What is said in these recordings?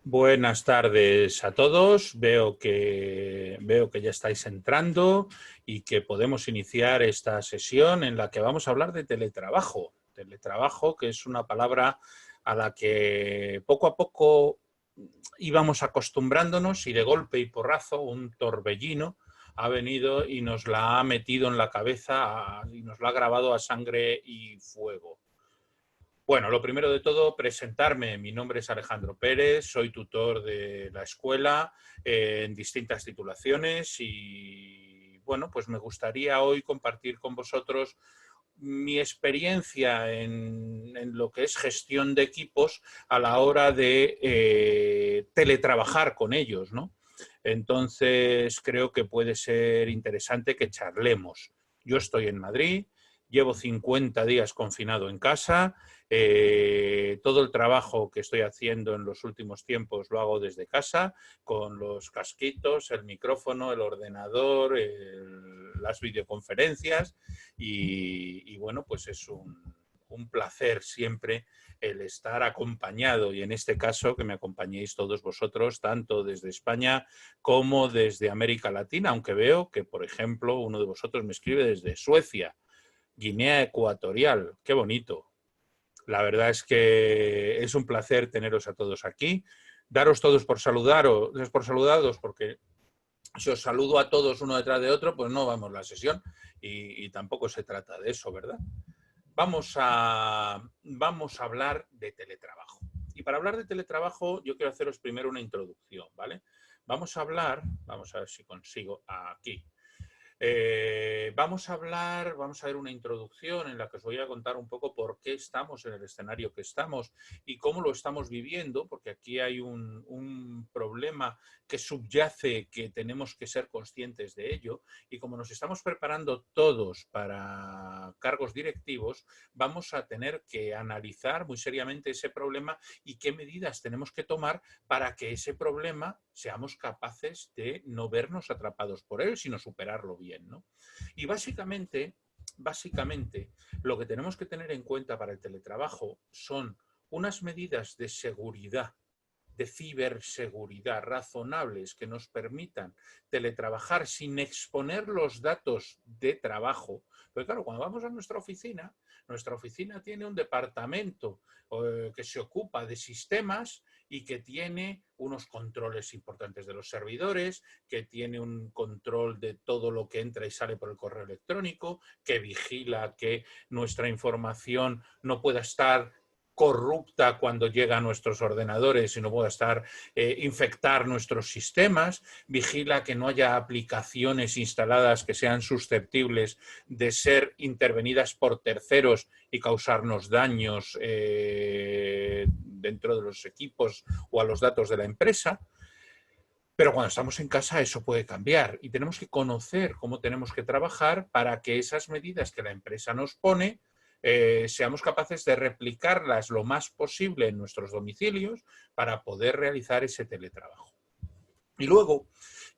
Buenas tardes a todos. Veo que ya estáis entrando y que podemos iniciar esta sesión en la que vamos a hablar de teletrabajo. Teletrabajo, que es una palabra a la que poco a poco íbamos acostumbrándonos y de golpe y porrazo un torbellino ha venido y nos la ha metido en la cabeza y nos la ha grabado a sangre y fuego. Bueno, lo primero de todo, presentarme. Mi nombre es Alejandro Pérez, soy tutor de la escuela en distintas titulaciones y, bueno, pues me gustaría hoy compartir con vosotros mi experiencia en lo que es gestión de equipos a la hora de teletrabajar con ellos, ¿no? Entonces, creo que puede ser interesante que charlemos. Yo estoy en Madrid, llevo 50 días confinado en casa. Todo el trabajo que estoy haciendo en los últimos tiempos lo hago desde casa, con los casquitos, el micrófono, el ordenador, las videoconferencias y bueno, pues es un placer siempre el estar acompañado y en este caso que me acompañéis todos vosotros, tanto desde España como desde América Latina, aunque veo que, por ejemplo, uno de vosotros me escribe desde Suecia, Guinea Ecuatorial. Qué bonito. La verdad es que es un placer teneros a todos aquí. Daros todos por saludados, porque si os saludo a todos uno detrás de otro, pues no vamos a la sesión y tampoco se trata de eso, ¿verdad? Vamos a hablar de teletrabajo. Y para hablar de teletrabajo, yo quiero haceros primero una introducción, ¿vale? Vamos a ver si consigo aquí. Vamos a ver una introducción en la que os voy a contar un poco por qué estamos en el escenario que estamos y cómo lo estamos viviendo, porque aquí hay un problema que subyace que tenemos que ser conscientes de ello y como nos estamos preparando todos para cargos directivos, vamos a tener que analizar muy seriamente ese problema y qué medidas tenemos que tomar para que ese problema seamos capaces de no vernos atrapados por él, sino superarlo bien, ¿no? Y básicamente, lo que tenemos que tener en cuenta para el teletrabajo son unas medidas de seguridad, de ciberseguridad razonables que nos permitan teletrabajar sin exponer los datos de trabajo. Porque claro, cuando vamos a nuestra oficina tiene un departamento que se ocupa de sistemas y que tiene unos controles importantes de los servidores, que tiene un control de todo lo que entra y sale por el correo electrónico, que vigila que nuestra información no pueda estar corrupta cuando llega a nuestros ordenadores y no pueda infectar nuestros sistemas, vigila que no haya aplicaciones instaladas que sean susceptibles de ser intervenidas por terceros y causarnos daños dentro de los equipos o a los datos de la empresa. Pero cuando estamos en casa eso puede cambiar y tenemos que conocer cómo tenemos que trabajar para que esas medidas que la empresa nos pone seamos capaces de replicarlas lo más posible en nuestros domicilios para poder realizar ese teletrabajo. Y luego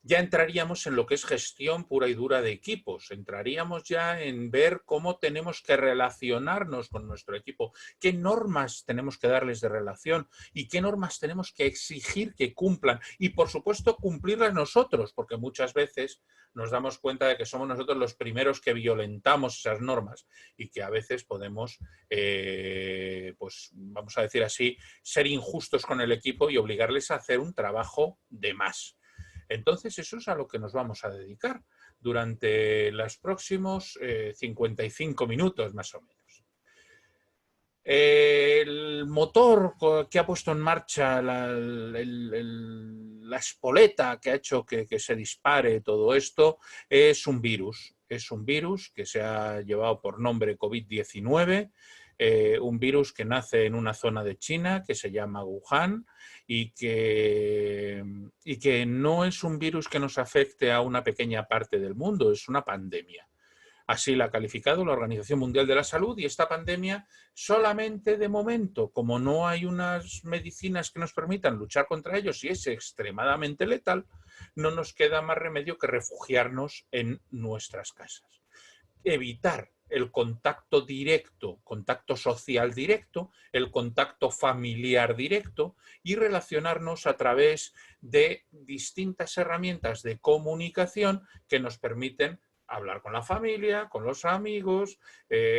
ya entraríamos en lo que es gestión pura y dura de equipos. Entraríamos ya en ver cómo tenemos que relacionarnos con nuestro equipo, qué normas tenemos que darles de relación y qué normas tenemos que exigir que cumplan. Y, por supuesto, cumplirlas nosotros, porque muchas veces nos damos cuenta de que somos nosotros los primeros que violentamos esas normas y que a veces podemos, pues vamos a decir así, ser injustos con el equipo y obligarles a hacer un trabajo de más. Entonces, eso es a lo que nos vamos a dedicar durante los próximos 55 minutos, más o menos. El motor que ha puesto en marcha la espoleta que ha hecho que se dispare todo esto es un virus. Es un virus que se ha llevado por nombre COVID-19, un virus que nace en una zona de China que se llama Wuhan y que no es un virus que nos afecte a una pequeña parte del mundo, es una pandemia. Así la ha calificado la Organización Mundial de la Salud y esta pandemia solamente de momento, como no hay unas medicinas que nos permitan luchar contra ellos y es extremadamente letal, no nos queda más remedio que refugiarnos en nuestras casas. Evitar el contacto directo, contacto social directo, el contacto familiar directo y relacionarnos a través de distintas herramientas de comunicación que nos permiten hablar con la familia, con los amigos,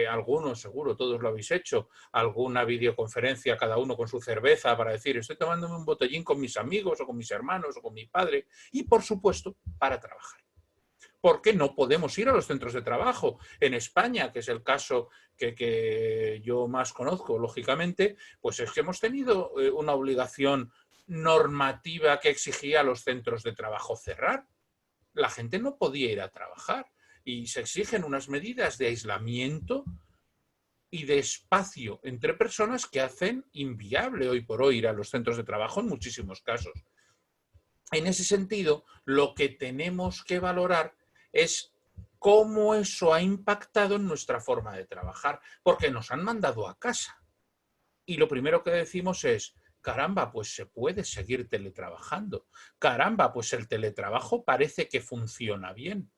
algunos seguro, todos lo habéis hecho, alguna videoconferencia cada uno con su cerveza para decir estoy tomándome un botellín con mis amigos o con mis hermanos o con mi padre y por supuesto para trabajar. Porque no podemos ir a los centros de trabajo. En España, que es el caso que yo más conozco, lógicamente, pues es que hemos tenido una obligación normativa que exigía a los centros de trabajo cerrar. La gente no podía ir a trabajar y se exigen unas medidas de aislamiento y de espacio entre personas que hacen inviable hoy por hoy ir a los centros de trabajo en muchísimos casos. En ese sentido, lo que tenemos que valorar es cómo eso ha impactado en nuestra forma de trabajar, porque nos han mandado a casa. Y lo primero que decimos es, caramba, pues se puede seguir teletrabajando. Caramba, pues el teletrabajo parece que funciona bien.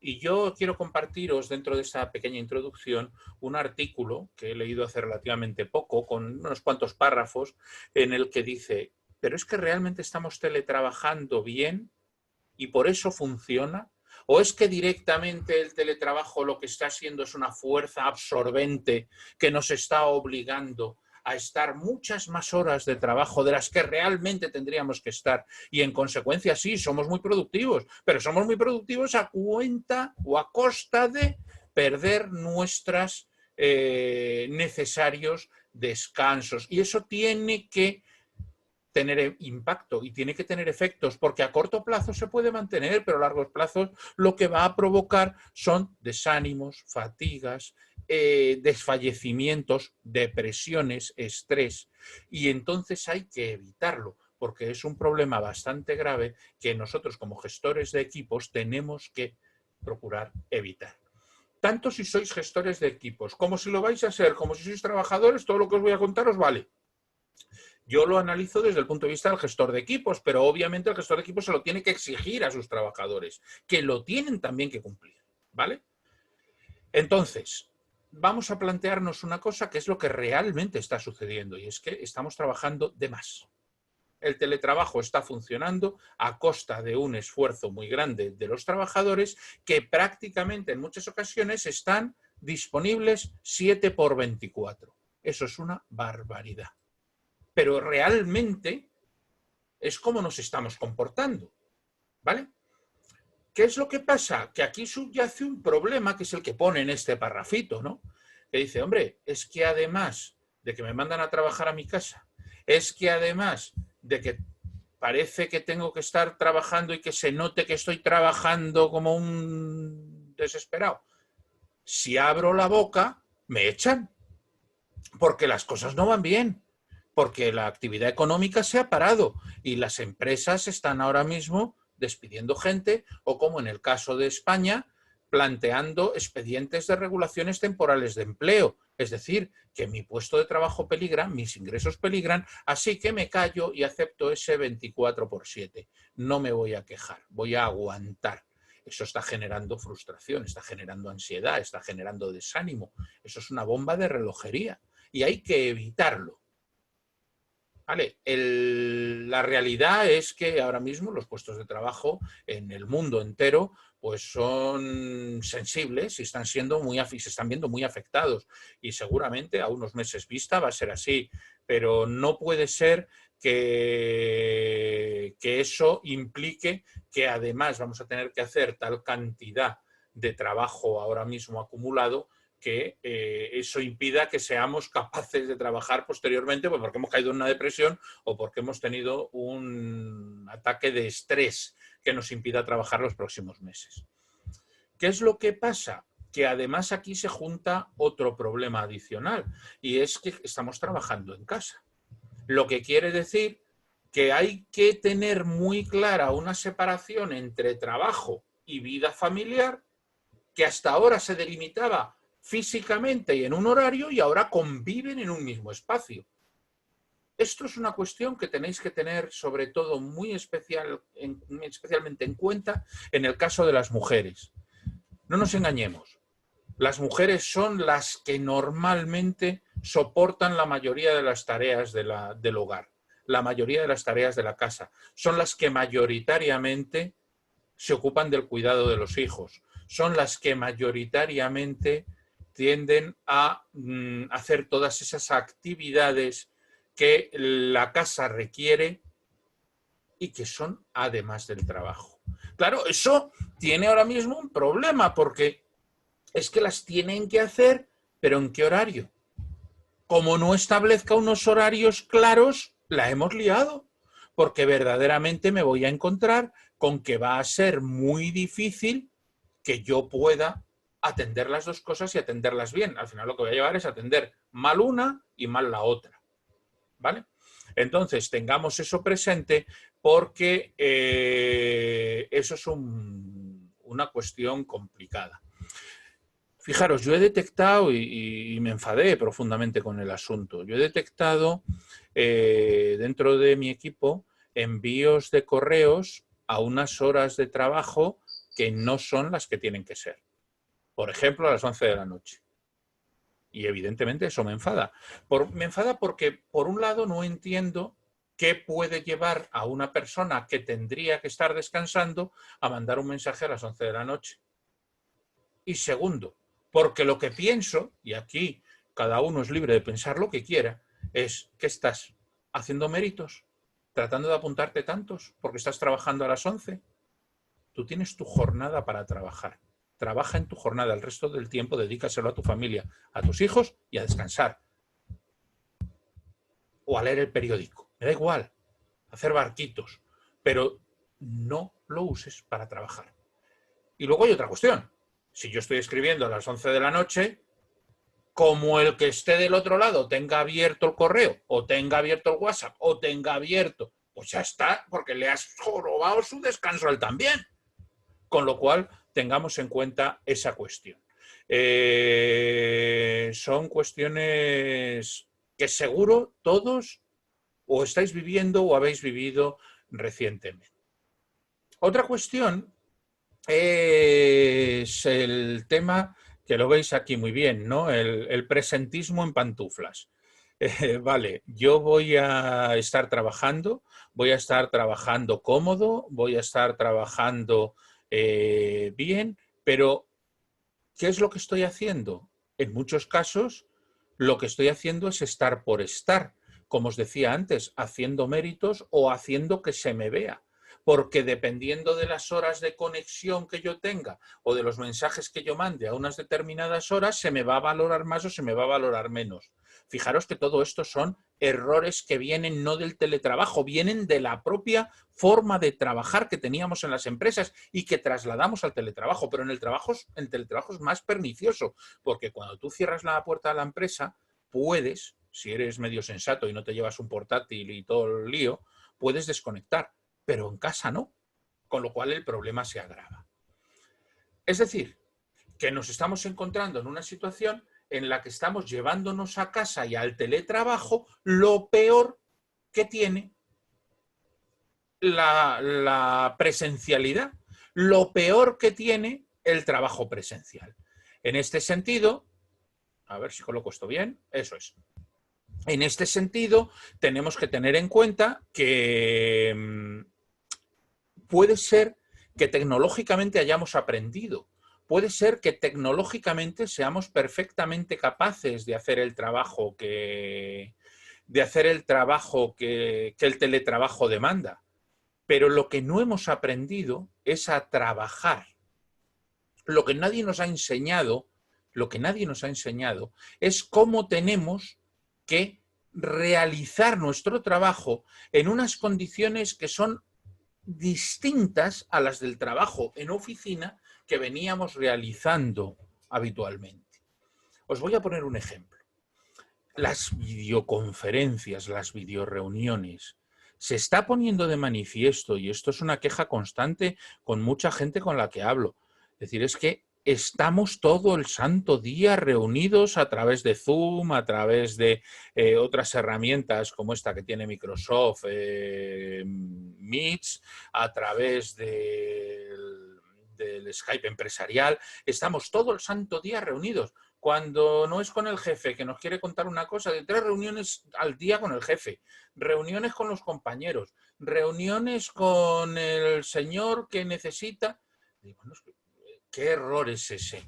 Y yo quiero compartiros dentro de esta pequeña introducción un artículo que he leído hace relativamente poco, con unos cuantos párrafos, en el que dice, pero es que realmente estamos teletrabajando bien y por eso funciona. ¿O es que directamente el teletrabajo lo que está haciendo es una fuerza absorbente que nos está obligando a estar muchas más horas de trabajo de las que realmente tendríamos que estar? Y en consecuencia sí, somos muy productivos, pero somos muy productivos a cuenta o a costa de perder nuestros necesarios descansos. Y eso tiene que tener impacto y tiene que tener efectos, porque a corto plazo se puede mantener, pero a largos plazos lo que va a provocar son desánimos, fatigas, desfallecimientos, depresiones, estrés. Y entonces hay que evitarlo, porque es un problema bastante grave que nosotros como gestores de equipos tenemos que procurar evitar. Tanto si sois gestores de equipos, como si lo vais a ser, como si sois trabajadores, todo lo que os voy a contar os vale. Yo lo analizo desde el punto de vista del gestor de equipos, pero obviamente el gestor de equipos se lo tiene que exigir a sus trabajadores, que lo tienen también que cumplir, ¿vale? Entonces, vamos a plantearnos una cosa que es lo que realmente está sucediendo y es que estamos trabajando de más. El teletrabajo está funcionando a costa de un esfuerzo muy grande de los trabajadores que prácticamente en muchas ocasiones están disponibles 7x24. Eso es una barbaridad. Pero realmente es cómo nos estamos comportando, ¿vale? ¿Qué es lo que pasa? Que aquí subyace un problema que es el que pone en este parrafito, ¿no? Que dice, hombre, es que además de que me mandan a trabajar a mi casa, es que además de que parece que tengo que estar trabajando y que se note que estoy trabajando como un desesperado, si abro la boca, me echan, porque las cosas no van bien. Porque la actividad económica se ha parado y las empresas están ahora mismo despidiendo gente o, como en el caso de España, planteando expedientes de regulaciones temporales de empleo. Es decir, que mi puesto de trabajo peligra, mis ingresos peligran, así que me callo y acepto ese 24/7. No me voy a quejar, voy a aguantar. Eso está generando frustración, está generando ansiedad, está generando desánimo. Eso es una bomba de relojería y hay que evitarlo. Vale, la realidad es que ahora mismo los puestos de trabajo en el mundo entero pues son sensibles y están siendo se están viendo muy afectados y seguramente a unos meses vista va a ser así, pero no puede ser que eso implique que además vamos a tener que hacer tal cantidad de trabajo ahora mismo acumulado que eso impida que seamos capaces de trabajar posteriormente, pues porque hemos caído en una depresión o porque hemos tenido un ataque de estrés que nos impida trabajar los próximos meses. ¿Qué es lo que pasa? Que además aquí se junta otro problema adicional y es que estamos trabajando en casa. Lo que quiere decir que hay que tener muy clara una separación entre trabajo y vida familiar que hasta ahora se delimitaba físicamente y en un horario y ahora conviven en un mismo espacio. Esto es una cuestión que tenéis que tener sobre todo especialmente en cuenta en el caso de las mujeres. No nos engañemos. Las mujeres son las que normalmente soportan la mayoría de las tareas del hogar, la mayoría de las tareas de la casa. Son las que mayoritariamente se ocupan del cuidado de los hijos. Son las que mayoritariamente tienden a hacer todas esas actividades que la casa requiere y que son además del trabajo. Claro, eso tiene ahora mismo un problema porque es que las tienen que hacer, pero ¿en qué horario? Como no establezca unos horarios claros, la hemos liado, porque verdaderamente me voy a encontrar con que va a ser muy difícil que yo pueda atender las dos cosas y atenderlas bien. Al final lo que voy a llevar es atender mal una y mal la otra. ¿Vale? Entonces, tengamos eso presente porque eso es una cuestión complicada. Fijaros, yo he detectado, y me enfadé profundamente con el asunto, yo he detectado dentro de mi equipo envíos de correos a unas horas de trabajo que no son las que tienen que ser. Por ejemplo, a las 11 de la noche. Y evidentemente eso me enfada. Me enfada porque, por un lado, no entiendo qué puede llevar a una persona que tendría que estar descansando a mandar un mensaje a las 11 de la noche. Y segundo, porque lo que pienso, y aquí cada uno es libre de pensar lo que quiera, es que estás haciendo méritos, tratando de apuntarte tantos, porque estás trabajando a las 11. Tú tienes tu jornada para trabajar. Trabaja en tu jornada, el resto del tiempo dedícaselo a tu familia, a tus hijos y a descansar. O a leer el periódico. Me da igual, hacer barquitos, pero no lo uses para trabajar. Y luego hay otra cuestión. Si yo estoy escribiendo a las 11 de la noche, como el que esté del otro lado tenga abierto el correo, o tenga abierto el WhatsApp, o tenga abierto, pues ya está, porque le has jorobado su descanso a él también. Con lo cual, tengamos en cuenta esa cuestión. Son cuestiones que seguro todos o estáis viviendo o habéis vivido recientemente. Otra cuestión es el tema que lo veis aquí muy bien, ¿no? El presentismo en pantuflas. Vale, yo voy a estar trabajando cómodo, voy a estar trabajando bien, pero ¿qué es lo que estoy haciendo? En muchos casos, lo que estoy haciendo es estar por estar, como os decía antes, haciendo méritos o haciendo que se me vea. Porque dependiendo de las horas de conexión que yo tenga o de los mensajes que yo mande a unas determinadas horas, se me va a valorar más o se me va a valorar menos. Fijaros que todo esto son errores que vienen no del teletrabajo, vienen de la propia forma de trabajar que teníamos en las empresas y que trasladamos al teletrabajo. Pero el teletrabajo es más pernicioso, porque cuando tú cierras la puerta de la empresa, puedes, si eres medio sensato y no te llevas un portátil y todo el lío, puedes desconectar, pero en casa no, con lo cual el problema se agrava. Es decir, que nos estamos encontrando en una situación en la que estamos llevándonos a casa y al teletrabajo lo peor que tiene la presencialidad, lo peor que tiene el trabajo presencial. En este sentido, a ver si coloco esto bien, eso es. En este sentido, tenemos que tener en cuenta que puede ser que tecnológicamente hayamos aprendido. Puede ser que tecnológicamente seamos perfectamente capaces de hacer el trabajo que el teletrabajo demanda. Pero lo que no hemos aprendido es a trabajar. Lo que nadie nos ha enseñado es cómo tenemos que realizar nuestro trabajo en unas condiciones que son distintas a las del trabajo en oficina que veníamos realizando habitualmente. Os voy a poner un ejemplo. Las videoconferencias, las videoreuniones, se está poniendo de manifiesto, y esto es una queja constante con mucha gente con la que hablo. Es decir, es que estamos todo el santo día reunidos a través de Zoom, a través de otras herramientas como esta que tiene Microsoft, Meets, a través del Skype empresarial, estamos todo el santo día reunidos. Cuando no es con el jefe que nos quiere contar una cosa, de 3 reuniones al día con el jefe, reuniones con los compañeros, reuniones con el señor que necesita. Digo, no, ¿qué error es ese?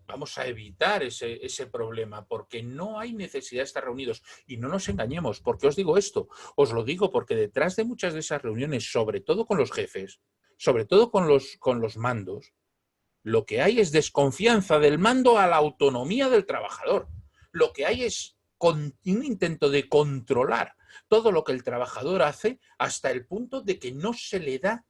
Vamos a evitar ese problema porque no hay necesidad de estar reunidos. Y no nos engañemos. ¿Por qué os digo esto? Os lo digo porque detrás de muchas de esas reuniones, sobre todo con los jefes, sobre todo con los mandos, lo que hay es desconfianza del mando a la autonomía del trabajador. Lo que hay es un intento de controlar todo lo que el trabajador hace hasta el punto de que no se le da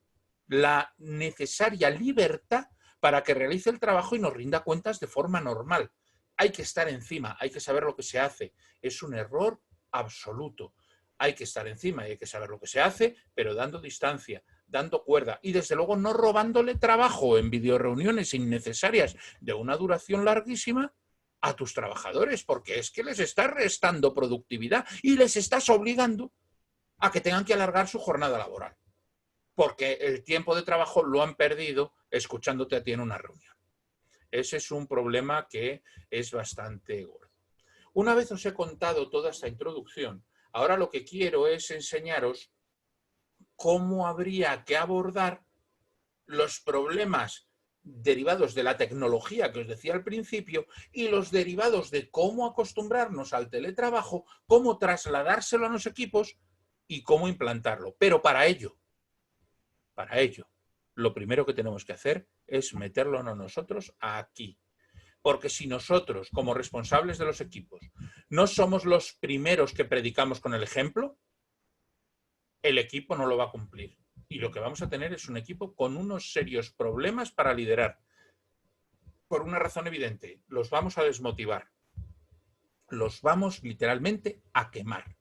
la necesaria libertad para que realice el trabajo y nos rinda cuentas de forma normal. Hay que estar encima, hay que saber lo que se hace. Es un error absoluto. Hay que estar encima y hay que saber lo que se hace, pero dando distancia, dando cuerda y desde luego no robándole trabajo en videoreuniones innecesarias de una duración larguísima a tus trabajadores, porque es que les estás restando productividad y les estás obligando a que tengan que alargar su jornada laboral, porque el tiempo de trabajo lo han perdido escuchándote a ti en una reunión. Ese es un problema que es bastante gordo. Una vez os he contado toda esta introducción, ahora lo que quiero es enseñaros cómo habría que abordar los problemas derivados de la tecnología que os decía al principio y los derivados de cómo acostumbrarnos al teletrabajo, cómo trasladárselo a los equipos y cómo implantarlo. Pero para ello, lo primero que tenemos que hacer es meterlo a nosotros aquí. Porque si nosotros, como responsables de los equipos, no somos los primeros que predicamos con el ejemplo, el equipo no lo va a cumplir. Y lo que vamos a tener es un equipo con unos serios problemas para liderar. Por una razón evidente, los vamos a desmotivar. Los vamos literalmente a quemar.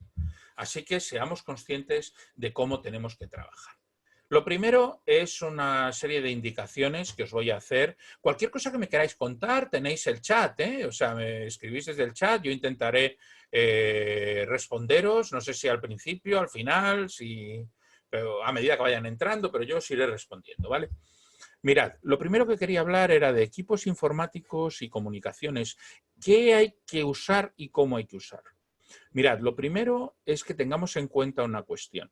Así que seamos conscientes de cómo tenemos que trabajar. Lo primero es una serie de indicaciones que os voy a hacer. Cualquier cosa que me queráis contar, tenéis el chat, ¿eh? O sea, me escribís desde el chat, yo intentaré responderos, no sé si al principio, al final, pero a medida que vayan entrando, pero yo os iré respondiendo, ¿vale? Mirad, lo primero que quería hablar era de equipos informáticos y comunicaciones. ¿Qué hay que usar y cómo hay que usar? Mirad, lo primero es que tengamos en cuenta una cuestión.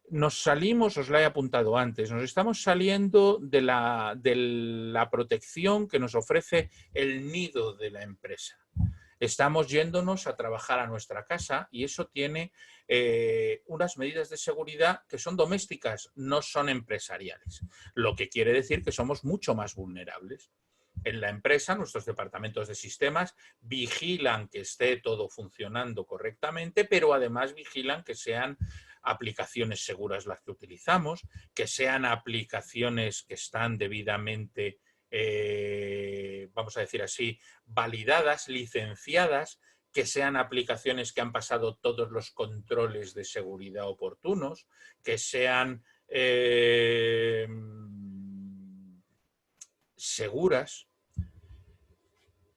Nos salimos, os la he apuntado antes, nos estamos saliendo de la protección que nos ofrece el nido de la empresa. Estamos yéndonos a trabajar a nuestra casa y eso tiene unas medidas de seguridad que son domésticas, no son empresariales. Lo que quiere decir que somos mucho más vulnerables. En la empresa, nuestros departamentos de sistemas vigilan que esté todo funcionando correctamente, pero además vigilan que sean aplicaciones seguras las que utilizamos, que sean aplicaciones que están debidamente, vamos a decir así, validadas, licenciadas, que sean aplicaciones que han pasado todos los controles de seguridad oportunos, que sean seguras.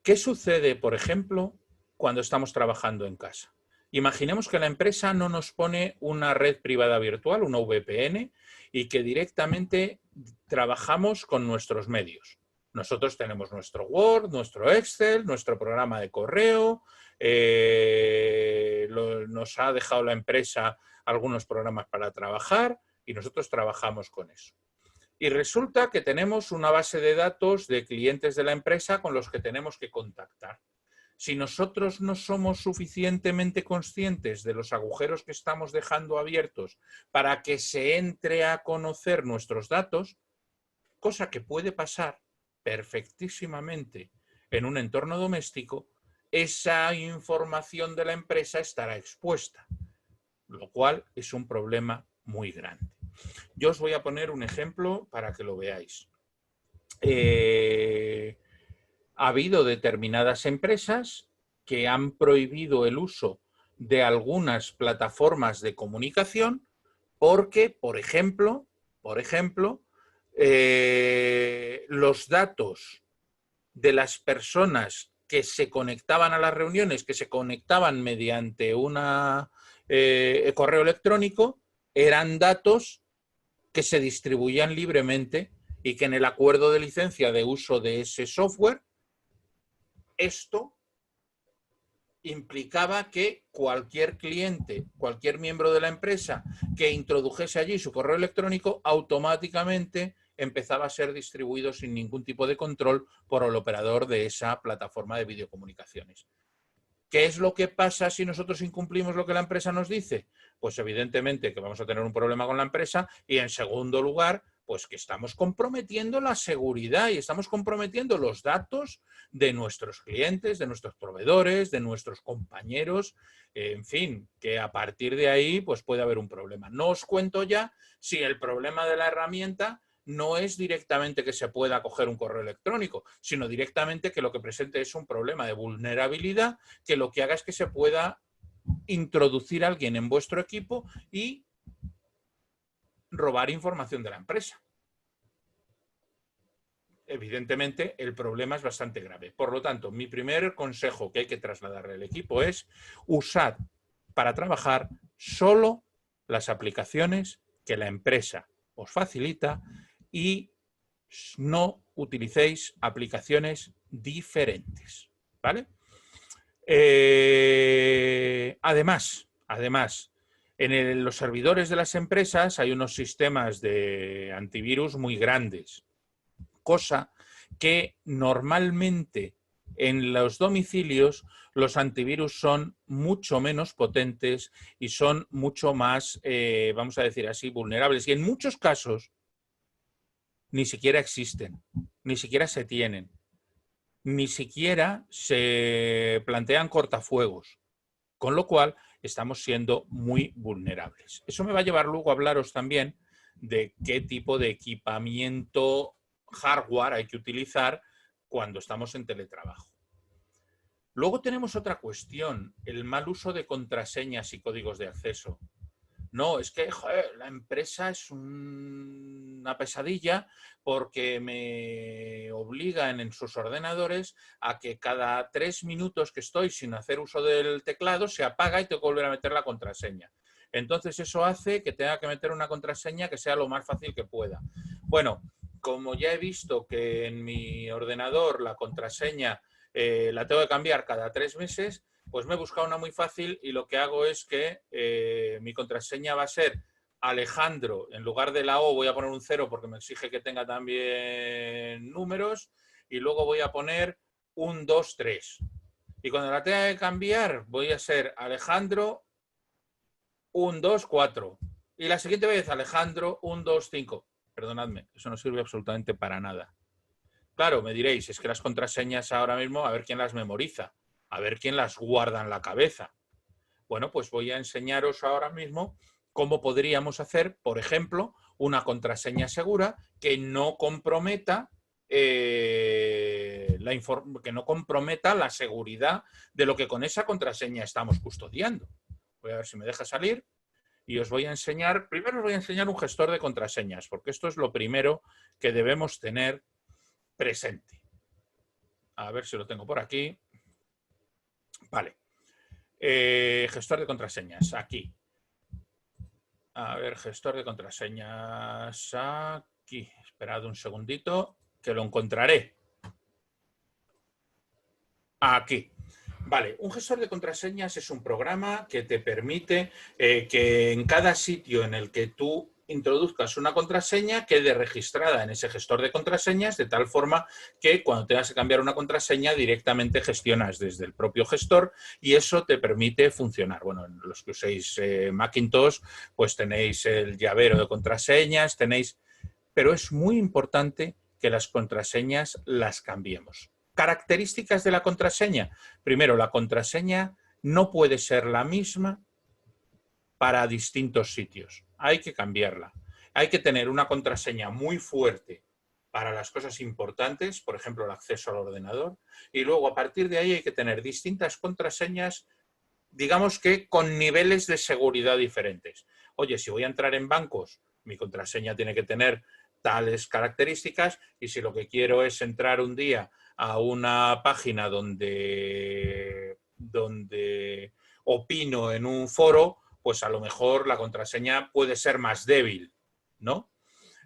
¿Qué sucede, por ejemplo, cuando estamos trabajando en casa? Imaginemos que la empresa no nos pone una red privada virtual, una VPN, y que directamente trabajamos con nuestros medios. Nosotros tenemos nuestro Word, nuestro Excel, nuestro programa de correo, nos ha dejado la empresa algunos programas para trabajar y nosotros trabajamos con eso. Y resulta que tenemos una base de datos de clientes de la empresa con los que tenemos que contactar. Si nosotros no somos suficientemente conscientes de los agujeros que estamos dejando abiertos para que se entre a conocer nuestros datos, cosa que puede pasar perfectísimamente en un entorno doméstico, esa información de la empresa estará expuesta, lo cual es un problema muy grande. Yo os voy a poner un ejemplo para que lo veáis. Ha habido determinadas empresas que han prohibido el uso de algunas plataformas de comunicación porque, por ejemplo, los datos de las personas que se conectaban a las reuniones, que se conectaban mediante un correo electrónico, eran datos que se distribuían libremente y que en el acuerdo de licencia de uso de ese software, esto implicaba que cualquier cliente, cualquier miembro de la empresa que introdujese allí su correo electrónico, automáticamente empezaba a ser distribuido sin ningún tipo de control por el operador de esa plataforma de videocomunicaciones. ¿Qué es lo que pasa si nosotros incumplimos lo que la empresa nos dice? Pues evidentemente que vamos a tener un problema con la empresa y en segundo lugar, pues que estamos comprometiendo la seguridad y estamos comprometiendo los datos de nuestros clientes, de nuestros proveedores, de nuestros compañeros, en fin, que a partir de ahí pues puede haber un problema. No os cuento ya si el problema de la herramienta no es directamente que se pueda coger un correo electrónico, sino directamente que lo que presente es un problema de vulnerabilidad, que lo que haga es que se pueda introducir a alguien en vuestro equipo y robar información de la empresa. Evidentemente, el problema es bastante grave. Por lo tanto, mi primer consejo que hay que trasladarle al equipo es usar para trabajar solo las aplicaciones que la empresa os facilita y no utilicéis aplicaciones diferentes, ¿vale? Además, en los servidores de las empresas hay unos sistemas de antivirus muy grandes, cosa que normalmente en los domicilios los antivirus son mucho menos potentes y son mucho más, vamos a decir así, vulnerables. Y en muchos casos ni siquiera existen, ni siquiera se tienen, ni siquiera se plantean cortafuegos, con lo cual estamos siendo muy vulnerables. Eso me va a llevar luego a hablaros también de qué tipo de equipamiento hardware hay que utilizar cuando estamos en teletrabajo. Luego tenemos otra cuestión, el mal uso de contraseñas y códigos de acceso. No, es que joder, la empresa es una pesadilla porque me obligan en sus ordenadores a que cada 3 minutos que estoy sin hacer uso del teclado se apaga y tengo que volver a meter la contraseña. Entonces eso hace que tenga que meter una contraseña que sea lo más fácil que pueda. Bueno, como ya he visto que en mi ordenador la contraseña la tengo que cambiar cada 3 meses, pues me he buscado una muy fácil y lo que hago es que mi contraseña va a ser Alejandro. En lugar de la O voy a poner un 0 porque me exige que tenga también números y luego voy a poner 1, 2, 3. Y cuando la tenga que cambiar voy a ser Alejandro 1, 2, 4. Y la siguiente vez Alejandro 1, 2, 5. Perdonadme, eso no sirve absolutamente para nada. Claro, me diréis, es que las contraseñas ahora mismo, a ver quién las memoriza, a ver quién las guarda en la cabeza. Bueno, pues voy a enseñaros ahora mismo cómo podríamos hacer, por ejemplo, una contraseña segura que no comprometa, que no comprometa la seguridad de lo que con esa contraseña estamos custodiando. Voy a ver si me deja salir y os voy a enseñar, primero os voy a enseñar un gestor de contraseñas, porque esto es lo primero que debemos tener presente. A ver si lo tengo por aquí. Vale. Gestor de contraseñas, aquí. A ver, gestor de contraseñas, aquí. Esperad un segundito, que lo encontraré. Aquí. Vale, un gestor de contraseñas es un programa que te permite que en cada sitio en el que tú introduzcas una contraseña quede registrada en ese gestor de contraseñas de tal forma que cuando tengas que cambiar una contraseña directamente gestionas desde el propio gestor y eso te permite funcionar. Bueno, en los que uséis Macintosh pues tenéis el llavero de contraseñas, pero es muy importante que las contraseñas las cambiemos. Características de la contraseña. Primero, la contraseña no puede ser la misma para distintos sitios. Hay que cambiarla. Hay que tener una contraseña muy fuerte para las cosas importantes, por ejemplo, el acceso al ordenador, y luego a partir de ahí hay que tener distintas contraseñas, digamos que con niveles de seguridad diferentes. Oye, si voy a entrar en bancos, mi contraseña tiene que tener tales características y si lo que quiero es entrar un día a una página donde opino en un foro, pues a lo mejor la contraseña puede ser más débil, ¿no?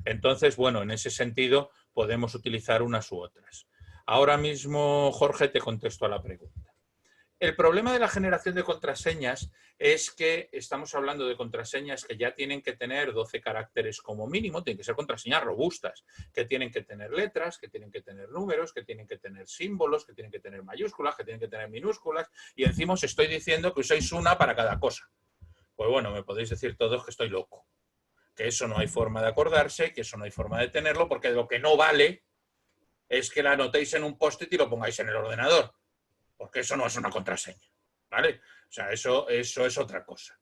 Entonces, bueno, en ese sentido podemos utilizar unas u otras. Ahora mismo, Jorge, te contesto a la pregunta. El problema de la generación de contraseñas es que estamos hablando de contraseñas que ya tienen que tener 12 caracteres como mínimo, tienen que ser contraseñas robustas, que tienen que tener letras, que tienen que tener números, que tienen que tener símbolos, que tienen que tener mayúsculas, que tienen que tener minúsculas, y encima os estoy diciendo que uséis una para cada cosa. Pues bueno, me podéis decir todos que estoy loco, que eso no hay forma de acordarse, que eso no hay forma de tenerlo, porque lo que no vale es que la anotéis en un post-it y lo pongáis en el ordenador, porque eso no es una contraseña, ¿vale? O sea, eso es otra cosa.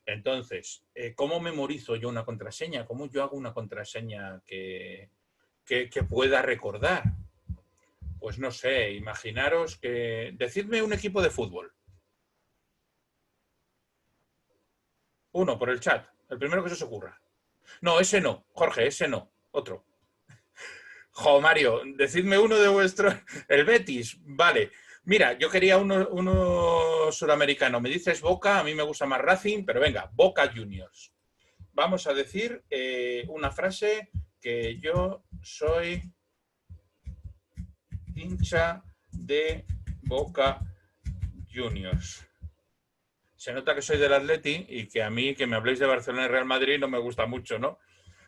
Entonces, ¿cómo memorizo yo una contraseña? ¿Cómo yo hago una contraseña que pueda recordar? Pues no sé, imaginaros que... Decidme un equipo de fútbol. Uno, por el chat. El primero que se os ocurra. No, ese no. Jorge, ese no. Otro. Jo, Mario, decidme uno de vuestros... El Betis, vale. Mira, yo quería uno sudamericano. Me dices Boca, a mí me gusta más Racing, pero venga, Boca Juniors. Vamos a decir una frase que yo soy hincha de Boca Juniors. Se nota que soy del Atleti y que a mí que me habléis de Barcelona y Real Madrid no me gusta mucho, ¿no?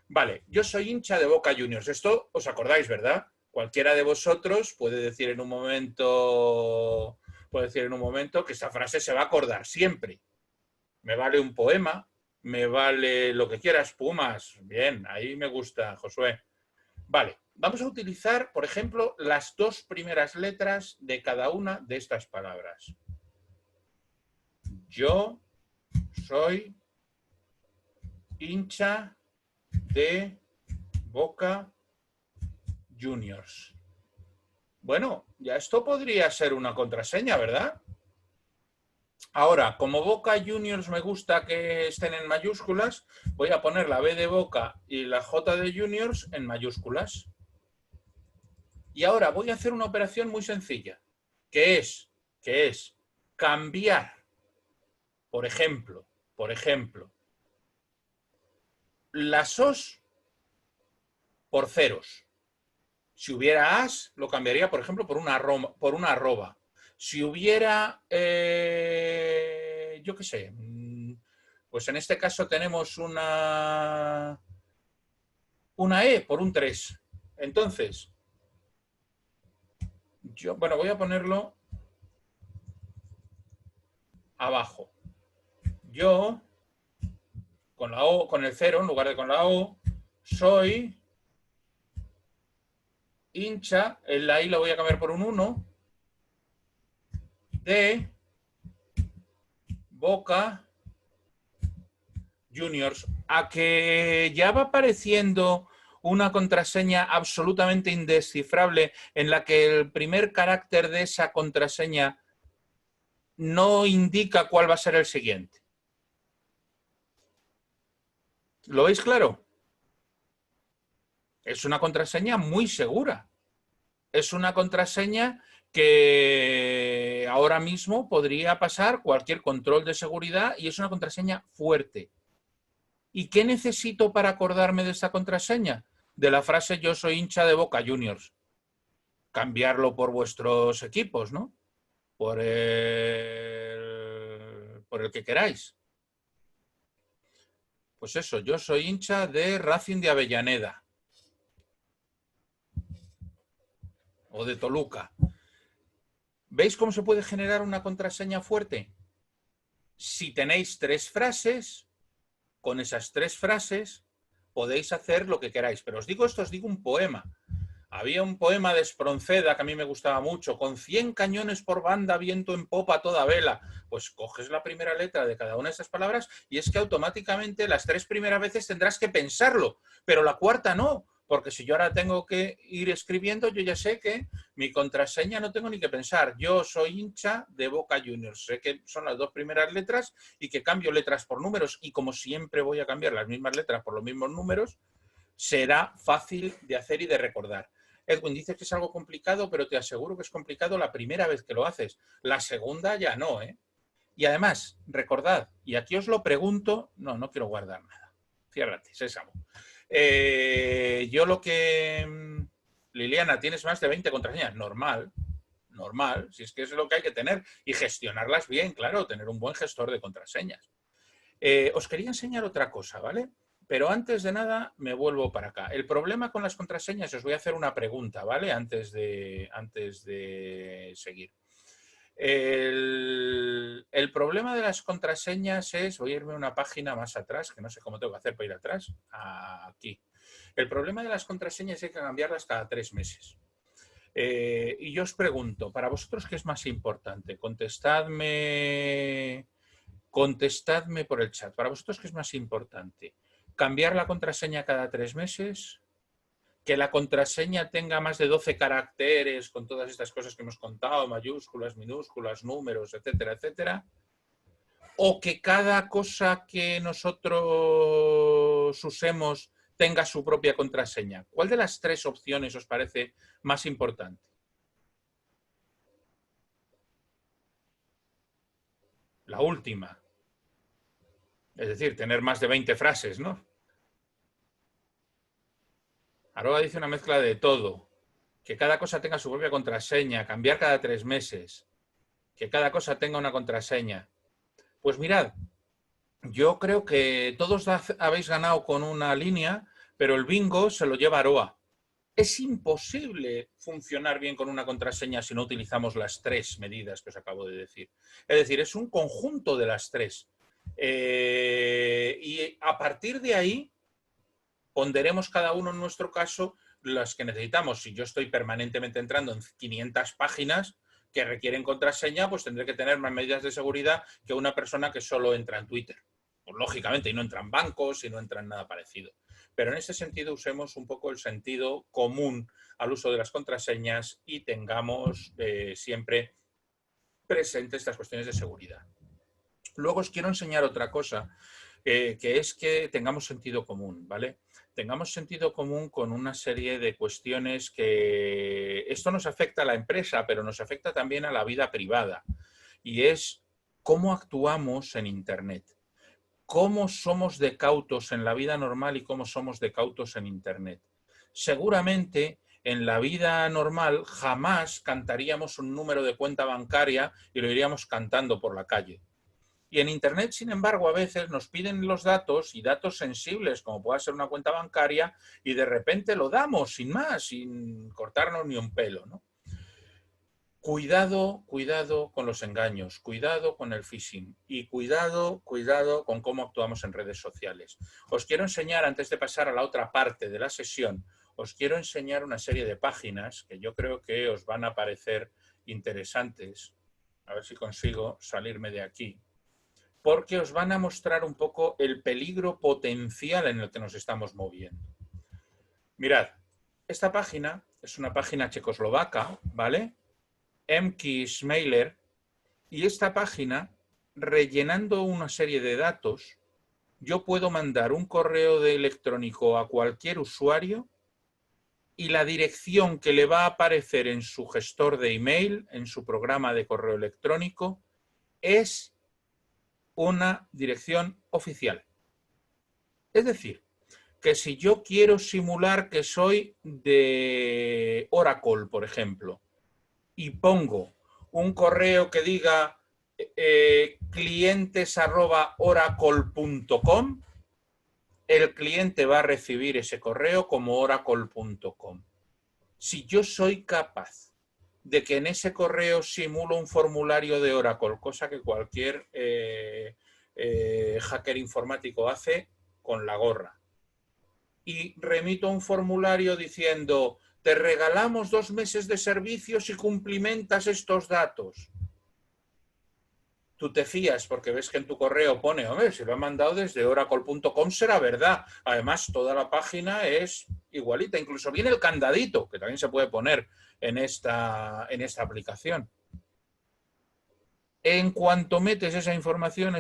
Vale, yo soy hincha de Boca Juniors. Esto os acordáis, ¿verdad? Cualquiera de vosotros puede decir en un momento que esta frase se va a acordar siempre. Me vale un poema, me vale lo que quieras, Pumas. Bien, ahí me gusta, Josué. Vale, vamos a utilizar, por ejemplo, las dos primeras letras de cada una de estas palabras. Yo soy hincha de Boca Juniors. Bueno, ya esto podría ser una contraseña, ¿verdad? Ahora, como Boca Juniors me gusta que estén en mayúsculas, voy a poner la B de Boca y la J de Juniors en mayúsculas. Y ahora voy a hacer una operación muy sencilla, que es cambiar, por ejemplo, las os por ceros. Si hubiera as, lo cambiaría, por ejemplo, por una arroba. Si hubiera, yo qué sé, pues en este caso tenemos una E por un 3. Entonces, bueno, voy a ponerlo abajo. Yo, con la O, con el 0 en lugar de con la O, soy hincha, la I lo voy a cambiar por un 1, de Boca Juniors. A que ya va apareciendo una contraseña absolutamente indescifrable en la que el primer carácter de esa contraseña no indica cuál va a ser el siguiente. ¿Lo veis claro? Es una contraseña muy segura. Es una contraseña que ahora mismo podría pasar cualquier control de seguridad y es una contraseña fuerte. ¿Y qué necesito para acordarme de esta contraseña? De la frase yo soy hincha de Boca Juniors. Cambiarlo por vuestros equipos, ¿no? Por el que queráis. Pues eso, yo soy hincha de Racing de Avellaneda. O de Toluca. ¿Veis cómo se puede generar una contraseña fuerte? Si tenéis 3 frases, con esas 3 frases podéis hacer lo que queráis. Pero os digo esto, os digo un poema. Había un poema de Espronceda que a mí me gustaba mucho, con 100 cañones por banda, viento en popa a toda vela. Pues coges la primera letra de cada una de esas palabras y es que automáticamente las 3 primeras veces tendrás que pensarlo, pero la cuarta no, porque si yo ahora tengo que ir escribiendo, yo ya sé que mi contraseña no tengo ni que pensar. Yo soy hincha de Boca Juniors, sé que son las 2 primeras letras y que cambio letras por números y como siempre voy a cambiar las mismas letras por los mismos números, será fácil de hacer y de recordar. Edwin, dices que es algo complicado, pero te aseguro que es complicado la primera vez que lo haces. La segunda ya no, ¿eh? Y además, recordad, y aquí os lo pregunto, no quiero guardar nada. Ciérrate, sésamo. Yo lo que... Liliana, ¿tienes más de 20 contraseñas? Normal, normal, si es que es lo que hay que tener y gestionarlas bien, claro, tener un buen gestor de contraseñas. Os quería enseñar otra cosa, ¿vale? Pero antes de nada me vuelvo para acá. El problema con las contraseñas, os voy a hacer una pregunta, ¿vale? Antes de seguir. El problema de las contraseñas es, voy a irme una página más atrás, que no sé cómo tengo que hacer para ir atrás, aquí. El problema de las contraseñas es que hay que cambiarlas cada 3 meses. Y yo os pregunto, para vosotros, ¿qué es más importante? Contestadme por el chat. Para vosotros, ¿qué es más importante? ¿Cambiar la contraseña cada 3 meses? ¿Que la contraseña tenga más de 12 caracteres con todas estas cosas que hemos contado, mayúsculas, minúsculas, números, etcétera, etcétera? ¿O que cada cosa que nosotros usemos tenga su propia contraseña? ¿Cuál de las 3 opciones os parece más importante? La última. Es decir, tener más de 20 frases, ¿no? Aroa dice una mezcla de todo. Que cada cosa tenga su propia contraseña, cambiar cada 3 meses, que cada cosa tenga una contraseña. Pues mirad, yo creo que todos habéis ganado con una línea, pero el bingo se lo lleva Aroa. Es imposible funcionar bien con una contraseña si no utilizamos las 3 medidas que os acabo de decir. Es decir, es un conjunto de las 3. Y a partir de ahí, ponderemos cada uno en nuestro caso las que necesitamos. Si yo estoy permanentemente entrando en 500 páginas que requieren contraseña, pues tendré que tener más medidas de seguridad que una persona que solo entra en Twitter. Pues lógicamente, y no entra en bancos y no entra en nada parecido. Pero en ese sentido usemos un poco el sentido común al uso de las contraseñas y tengamos siempre presentes estas cuestiones de seguridad. Luego os quiero enseñar otra cosa, que es que tengamos sentido común, ¿vale? Tengamos sentido común con una serie de cuestiones que esto nos afecta a la empresa, pero nos afecta también a la vida privada. Y es cómo actuamos en Internet. Cómo somos de cautos en la vida normal y cómo somos de cautos en Internet. Seguramente en la vida normal jamás cantaríamos un número de cuenta bancaria y lo iríamos cantando por la calle. Y en Internet, sin embargo, a veces nos piden los datos y datos sensibles, como pueda ser una cuenta bancaria, y de repente lo damos sin más, sin cortarnos ni un pelo, ¿no? Cuidado, cuidado con los engaños, cuidado con el phishing y cuidado, cuidado con cómo actuamos en redes sociales. Os quiero enseñar, antes de pasar a la otra parte de la sesión, os quiero enseñar una serie de páginas que yo creo que os van a parecer interesantes. A ver si consigo salirme de aquí. Porque os van a mostrar un poco el peligro potencial en el que nos estamos moviendo. Mirad, esta página es una página checoslovaca, ¿vale? MK Smailer, y esta página, rellenando una serie de datos, yo puedo mandar un correo electrónico a cualquier usuario y la dirección que le va a aparecer en su gestor de email, en su programa de correo electrónico, es una dirección oficial. Es decir, que si yo quiero simular que soy de Oracle, por ejemplo, y pongo un correo que diga clientes@oracle.com, el cliente va a recibir ese correo como oracle.com. Si yo soy capaz de que en ese correo simulo un formulario de Oracle, cosa que cualquier hacker informático hace con la gorra, y remito un formulario diciendo: te regalamos 2 meses de servicio si cumplimentas estos datos. Tú te fías porque ves que en tu correo pone, hombre, si lo han mandado desde oracle.com será verdad. Además, toda la página es igualita. Incluso viene el candadito, que también se puede poner en esta aplicación. En cuanto metes esa información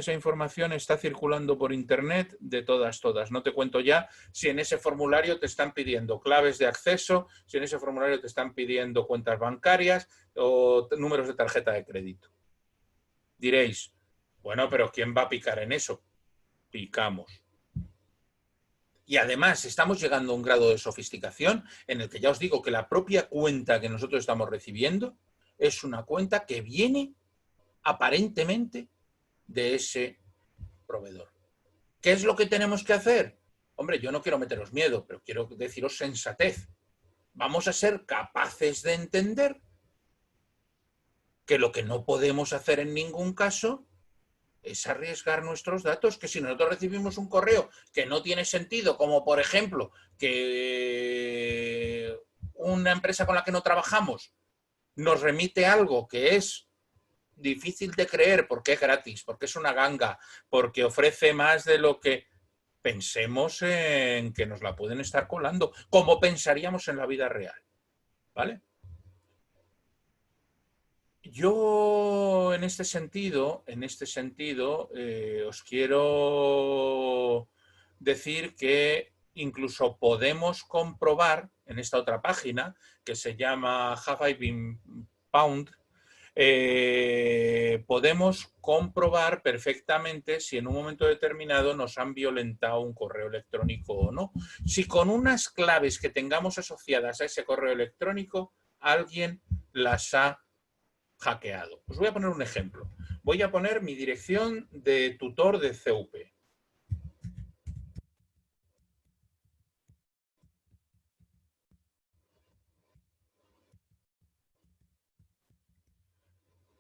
está circulando por Internet de todas. No te cuento ya si en ese formulario te están pidiendo claves de acceso, si en ese formulario te están pidiendo cuentas bancarias o números de tarjeta de crédito. Diréis, bueno, pero ¿quién va a picar en eso? Picamos. Y además estamos llegando a un grado de sofisticación en el que ya os digo que la propia cuenta que nosotros estamos recibiendo es una cuenta que viene aparentemente de ese proveedor. ¿Qué es lo que tenemos que hacer? Hombre, yo no quiero meteros miedo, pero quiero deciros sensatez. Vamos a ser capaces de entender que lo que no podemos hacer en ningún caso es arriesgar nuestros datos, que si nosotros recibimos un correo que no tiene sentido, como por ejemplo que una empresa con la que no trabajamos nos remite algo que es difícil de creer porque es gratis, porque es una ganga, porque ofrece más de lo que pensemos en que nos la pueden estar colando, como pensaríamos en la vida real, ¿vale? Yo en este sentido, os quiero decir que incluso podemos comprobar en esta otra página que se llama Have I Been Pwned, podemos comprobar perfectamente si en un momento determinado nos han violentado un correo electrónico o no. Si con unas claves que tengamos asociadas a ese correo electrónico alguien las ha hackeado. Os voy a poner un ejemplo. Voy a poner mi dirección de tutor de CUP.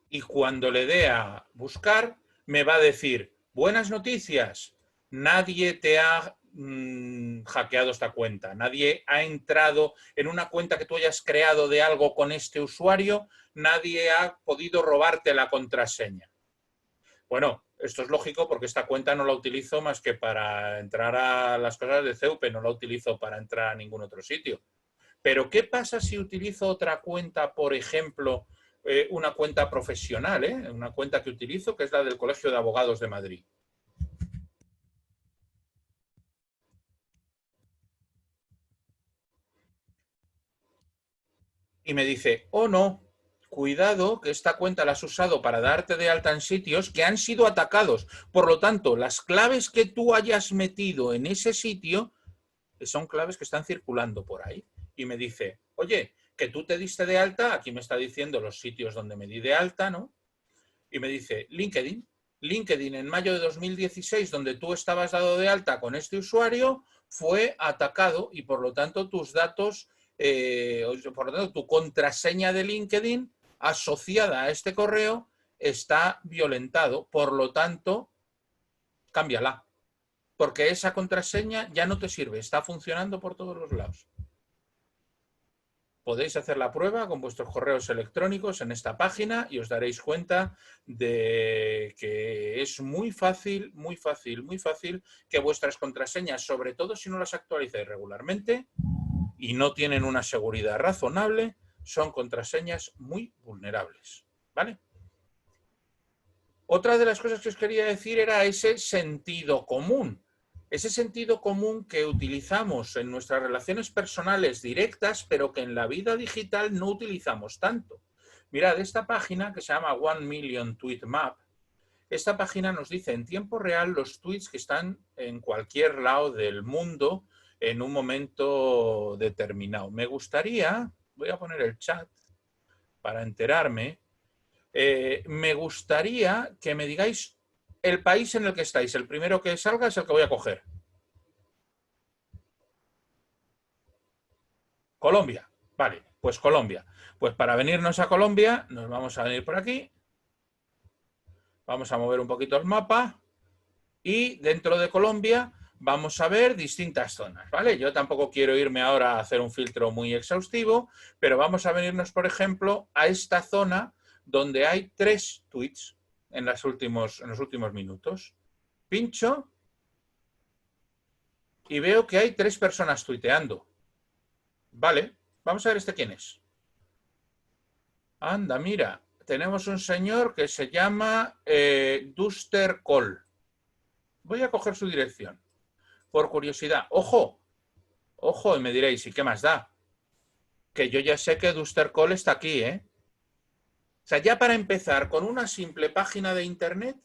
Y cuando le dé a buscar, me va a decir, buenas noticias, nadie te ha hackeado esta cuenta, nadie ha entrado en una cuenta que tú hayas creado de algo con este usuario, nadie ha podido robarte la contraseña. Bueno, esto es lógico porque esta cuenta no la utilizo más que para entrar a las cosas de CUP, no la utilizo para entrar a ningún otro sitio. Pero ¿qué pasa si utilizo otra cuenta, por ejemplo, una cuenta profesional, una cuenta que utilizo, que es la del Colegio de Abogados de Madrid? Y me dice, oh no, cuidado que esta cuenta la has usado para darte de alta en sitios que han sido atacados. Por lo tanto, las claves que tú hayas metido en ese sitio son claves que están circulando por ahí. Y me dice, oye, que tú te diste de alta, aquí me está diciendo los sitios donde me di de alta, ¿no? Y me dice, LinkedIn. LinkedIn en mayo de 2016, donde tú estabas dado de alta con este usuario, fue atacado y por lo tanto tus datos, por lo tanto tu contraseña de LinkedIn asociada a este correo está violentado. Por lo tanto, cámbiala. Porque esa contraseña ya no te sirve, está funcionando por todos los lados. Podéis hacer la prueba con vuestros correos electrónicos en esta página y os daréis cuenta de que es muy fácil que vuestras contraseñas, sobre todo si no las actualizáis regularmente y no tienen una seguridad razonable, son contraseñas muy vulnerables, ¿vale? Otra de las cosas que os quería decir era ese sentido común. Ese sentido común que utilizamos en nuestras relaciones personales directas, pero que en la vida digital no utilizamos tanto. Mirad, esta página que se llama 1 Million Tweet Map, esta página nos dice en tiempo real los tweets que están en cualquier lado del mundo en un momento determinado. Me gustaría, voy a poner el chat para enterarme, me gustaría que me digáis el país en el que estáis. El primero que salga es el que voy a coger. Colombia. Vale, pues Colombia. Pues para venirnos a Colombia, nos vamos a venir por aquí. Vamos a mover un poquito el mapa. Y dentro de Colombia vamos a ver distintas zonas, ¿vale? Yo tampoco quiero irme ahora a hacer un filtro muy exhaustivo, pero vamos a venirnos, por ejemplo, a esta zona donde hay 3 tweets en los últimos minutos. Pincho y veo que hay 3 personas tuiteando. Vale, vamos a ver este quién es. Anda, mira, tenemos un señor que se llama Duster Cole. Voy a coger su dirección. Por curiosidad, ojo, y me diréis, ¿y qué más da? Que yo ya sé que Duster Cole está aquí, ¿eh? O sea, ya para empezar, con una simple página de internet,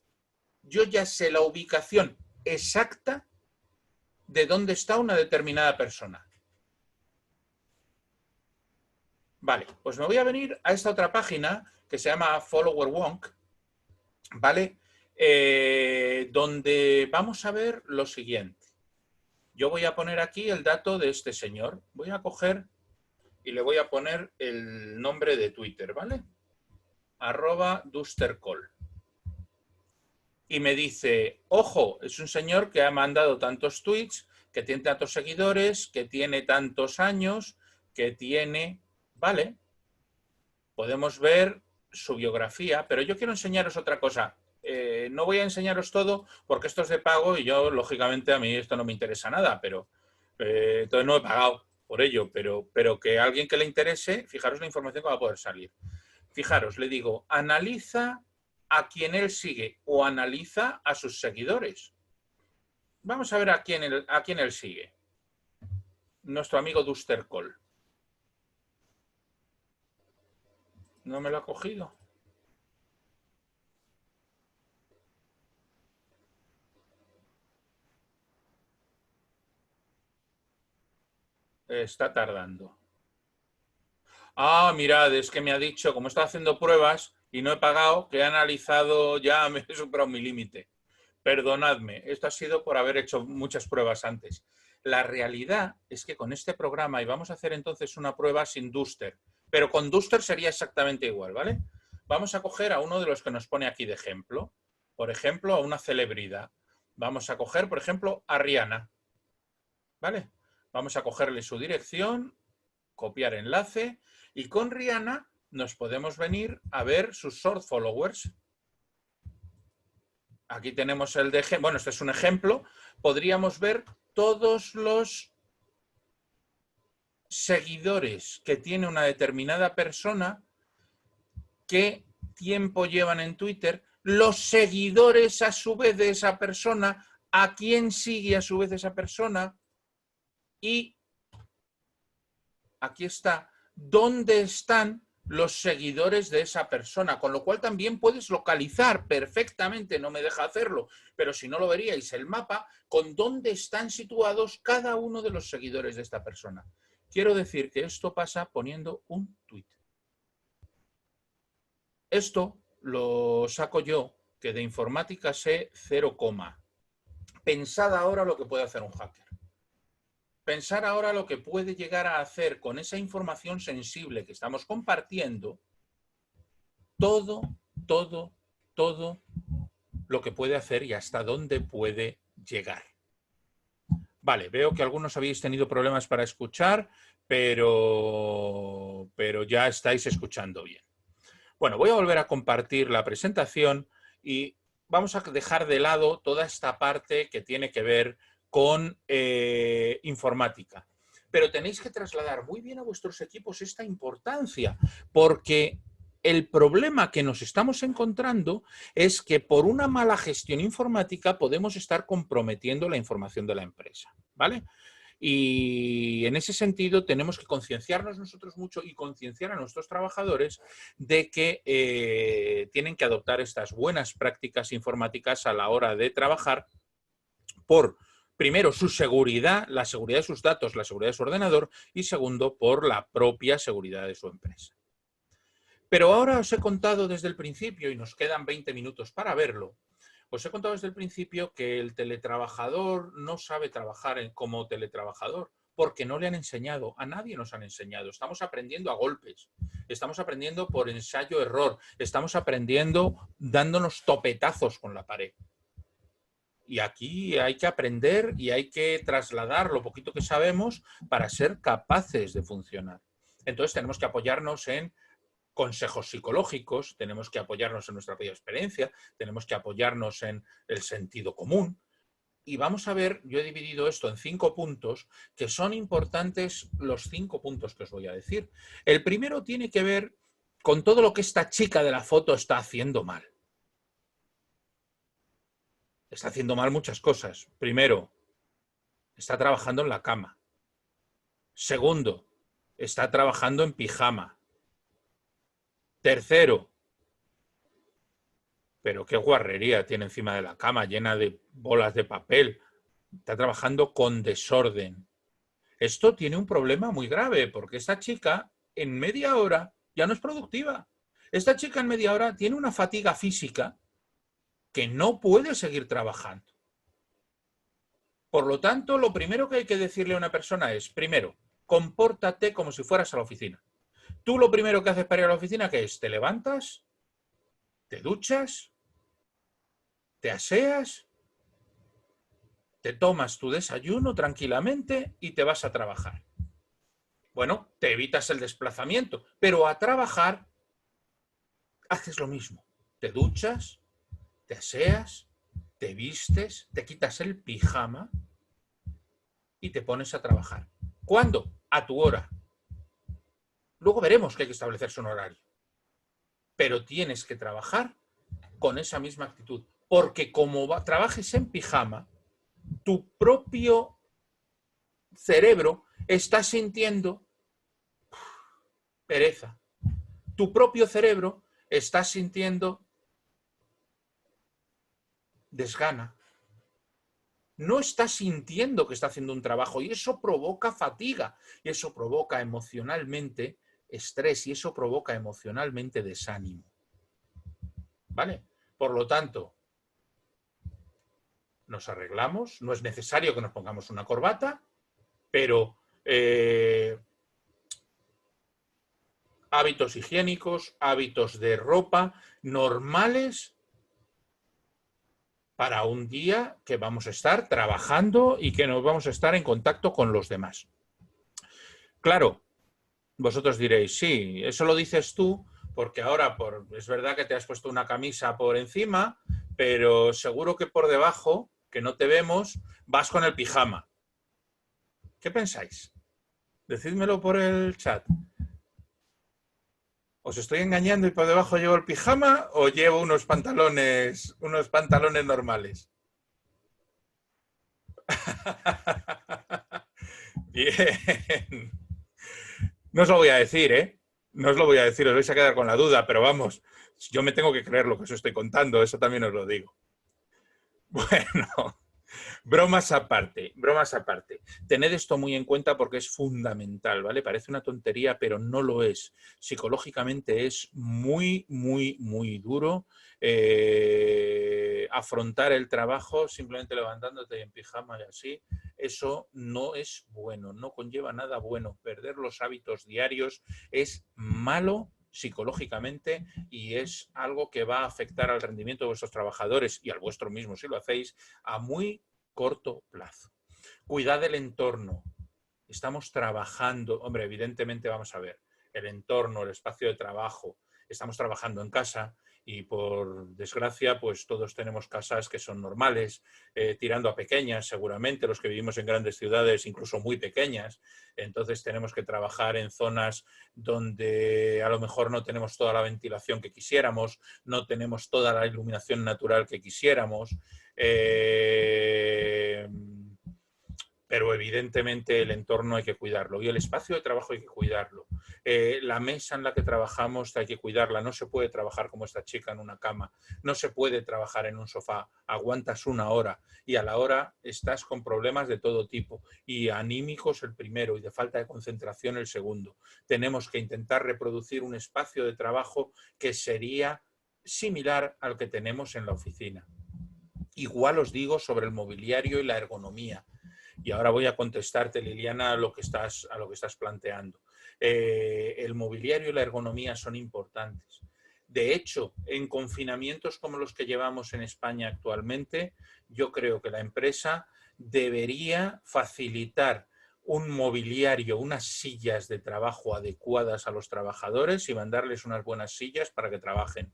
yo ya sé la ubicación exacta de dónde está una determinada persona. Vale, pues me voy a venir a esta otra página que se llama Follower Wonk, ¿vale? Donde vamos a ver lo siguiente. Yo voy a poner aquí el dato de este señor. Voy a coger y le voy a poner el nombre de Twitter, ¿vale? @dustercall. Y me dice, ojo, es un señor que ha mandado tantos tweets, que tiene tantos seguidores, que tiene tantos años, que tiene... Vale, podemos ver su biografía, pero yo quiero enseñaros otra cosa. No voy a enseñaros todo porque esto es de pago y yo, lógicamente, a mí esto no me interesa nada, pero entonces no he pagado por ello, pero que a alguien que le interese, fijaros la información que va a poder salir. Fijaros, le digo, analiza a quien él sigue o analiza a sus seguidores. Vamos a ver a quién él sigue. Nuestro amigo Duster Call. ¿No me lo ha cogido? Está tardando. Ah, mirad, es que me ha dicho, como está haciendo pruebas y no he pagado, que he analizado, ya me he superado mi límite. Perdonadme, esto ha sido por haber hecho muchas pruebas antes. La realidad es que con este programa, y vamos a hacer entonces una prueba sin Duster, pero con Duster sería exactamente igual, ¿vale? Vamos a coger a uno de los que nos pone aquí de ejemplo. Por ejemplo, a una celebridad. Vamos a coger, por ejemplo, a Rihanna. ¿Vale? Vamos a cogerle su dirección, copiar enlace, y con Rihanna nos podemos venir a ver sus short followers. Aquí tenemos el de... Bueno, este es un ejemplo. Podríamos ver todos los seguidores que tiene una determinada persona, qué tiempo llevan en Twitter, los seguidores a su vez de esa persona, a quién sigue a su vez esa persona y aquí está, dónde están los seguidores de esa persona, con lo cual también puedes localizar perfectamente, no me deja hacerlo, pero si no lo veríais el mapa, con dónde están situados cada uno de los seguidores de esta persona. Quiero decir que esto pasa poniendo un tweet. Esto lo saco yo, que de informática sé 0, pensad ahora lo que puede hacer un hacker. Pensar ahora lo que puede llegar a hacer con esa información sensible que estamos compartiendo, todo lo que puede hacer y hasta dónde puede llegar. Vale, veo que algunos habéis tenido problemas para escuchar, pero ya estáis escuchando bien. Bueno, voy a volver a compartir la presentación y vamos a dejar de lado toda esta parte que tiene que ver con informática. Pero tenéis que trasladar muy bien a vuestros equipos esta importancia, porque el problema que nos estamos encontrando es que por una mala gestión informática podemos estar comprometiendo la información de la empresa, ¿vale? Y en ese sentido tenemos que concienciarnos nosotros mucho y concienciar a nuestros trabajadores de que tienen que adoptar estas buenas prácticas informáticas a la hora de trabajar por, primero, su seguridad, la seguridad de sus datos, la seguridad de su ordenador y, segundo, por la propia seguridad de su empresa. Pero ahora os he contado desde el principio, y nos quedan 20 minutos para verlo, os he contado desde el principio que el teletrabajador no sabe trabajar como teletrabajador porque no le han enseñado, a nadie nos han enseñado. Estamos aprendiendo a golpes, estamos aprendiendo por ensayo-error, estamos aprendiendo dándonos topetazos con la pared. Y aquí hay que aprender y hay que trasladar lo poquito que sabemos para ser capaces de funcionar. Entonces tenemos que apoyarnos en consejos psicológicos, tenemos que apoyarnos en nuestra propia experiencia, tenemos que apoyarnos en el sentido común. Y vamos a ver, yo he dividido esto en 5 puntos, que son importantes los 5 puntos que os voy a decir. El primero tiene que ver con todo lo que esta chica de la foto está haciendo mal. Está haciendo mal muchas cosas. Primero, está trabajando en la cama. Segundo, está trabajando en pijama. Tercero, pero qué guarrería tiene encima de la cama, llena de bolas de papel. está trabajando con desorden. Esto tiene un problema muy grave porque esta chica en media hora ya no es productiva. Esta chica en media hora tiene una fatiga física que no puede seguir trabajando. Por lo tanto, lo primero que hay que decirle a una persona es, primero, compórtate como si fueras a la oficina. Tú lo primero que haces para ir a la oficina, ¿qué es? Te levantas, te duchas, te aseas, te tomas tu desayuno tranquilamente y te vas a trabajar. Bueno, te evitas el desplazamiento, pero a trabajar haces lo mismo. Te duchas, te aseas, te vistes, te quitas el pijama y te pones a trabajar. ¿Cuándo? A tu hora. Luego veremos que hay que establecerse un horario. Pero tienes que trabajar con esa misma actitud. Porque como trabajes en pijama, tu propio cerebro está sintiendo pereza. Tu propio cerebro está sintiendo desgana. No está sintiendo que está haciendo un trabajo y eso provoca fatiga y eso provoca emocionalmente estrés y eso provoca emocionalmente desánimo. ¿Vale? Por lo tanto, nos arreglamos, no es necesario que nos pongamos una corbata, pero hábitos higiénicos, hábitos de ropa normales para un día que vamos a estar trabajando y que nos vamos a estar en contacto con los demás. Claro, vosotros diréis, sí, eso lo dices tú porque ahora es verdad que te has puesto una camisa por encima, pero seguro que por debajo, que no te vemos, vas con el pijama. ¿Qué pensáis? Decídmelo por el chat. ¿Os estoy engañando y por debajo llevo el pijama o llevo unos pantalones normales? Bien. No os lo voy a decir, ¿eh? No os lo voy a decir, os vais a quedar con la duda, pero vamos, yo me tengo que creer lo que os estoy contando, eso también os lo digo. Bueno, bromas aparte, bromas aparte. Tened esto muy en cuenta porque es fundamental, ¿vale? Parece una tontería, pero no lo es. Psicológicamente es muy, muy, muy duro afrontar el trabajo simplemente levantándote en pijama y así. Eso no es bueno, no conlleva nada bueno. Perder los hábitos diarios es malo psicológicamente y es algo que va a afectar al rendimiento de vuestros trabajadores y al vuestro mismo si lo hacéis a muy corto plazo. Cuidad del entorno. Estamos trabajando, hombre, evidentemente vamos a ver, el entorno, el espacio de trabajo, estamos trabajando en casa y por desgracia pues todos tenemos casas que son normales, tirando a pequeñas seguramente, los que vivimos en grandes ciudades incluso muy pequeñas, entonces tenemos que trabajar en zonas donde a lo mejor no tenemos toda la ventilación que quisiéramos, no tenemos toda la iluminación natural que quisiéramos, pero evidentemente el entorno hay que cuidarlo y el espacio de trabajo hay que cuidarlo. La mesa en la que trabajamos hay que cuidarla, no se puede trabajar como esta chica en una cama, no se puede trabajar en un sofá, aguantas una hora y a la hora estás con problemas de todo tipo y anímicos el primero y de falta de concentración el segundo. Tenemos que intentar reproducir un espacio de trabajo que sería similar al que tenemos en la oficina. Igual os digo sobre el mobiliario y la ergonomía. Y ahora voy a contestarte, Liliana, a lo que estás planteando. El mobiliario y la ergonomía son importantes. De hecho, en confinamientos como los que llevamos en España actualmente, yo creo que la empresa debería facilitar un mobiliario, unas sillas de trabajo adecuadas a los trabajadores y mandarles unas buenas sillas para que trabajen.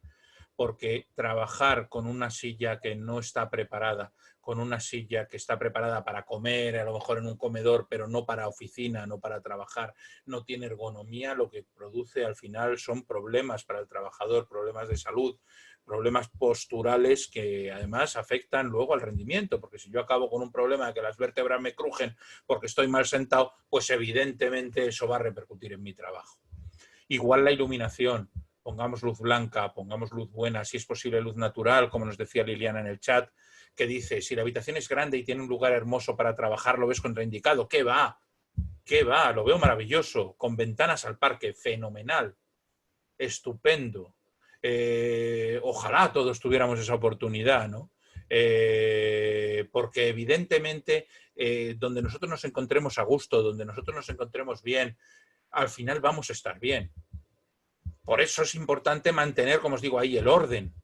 Porque trabajar con una silla que no está preparada, con una silla que está preparada para comer, a lo mejor en un comedor, pero no para oficina, no para trabajar, no tiene ergonomía, lo que produce al final son problemas para el trabajador, problemas de salud, problemas posturales que además afectan luego al rendimiento, porque si yo acabo con un problema de que las vértebras me crujen porque estoy mal sentado, pues evidentemente eso va a repercutir en mi trabajo. Igual la iluminación. Pongamos luz blanca, pongamos luz buena, si es posible luz natural, como nos decía Liliana en el chat, que dice, si la habitación es grande y tiene un lugar hermoso para trabajar, lo ves contraindicado. ¿Qué va? ¿Qué va? Lo veo maravilloso, con ventanas al parque, fenomenal, estupendo. Ojalá todos tuviéramos esa oportunidad, ¿no? Porque evidentemente donde nosotros nos encontremos a gusto, donde nosotros nos encontremos bien, al final vamos a estar bien. Por eso es importante mantener, como os digo ahí, el orden.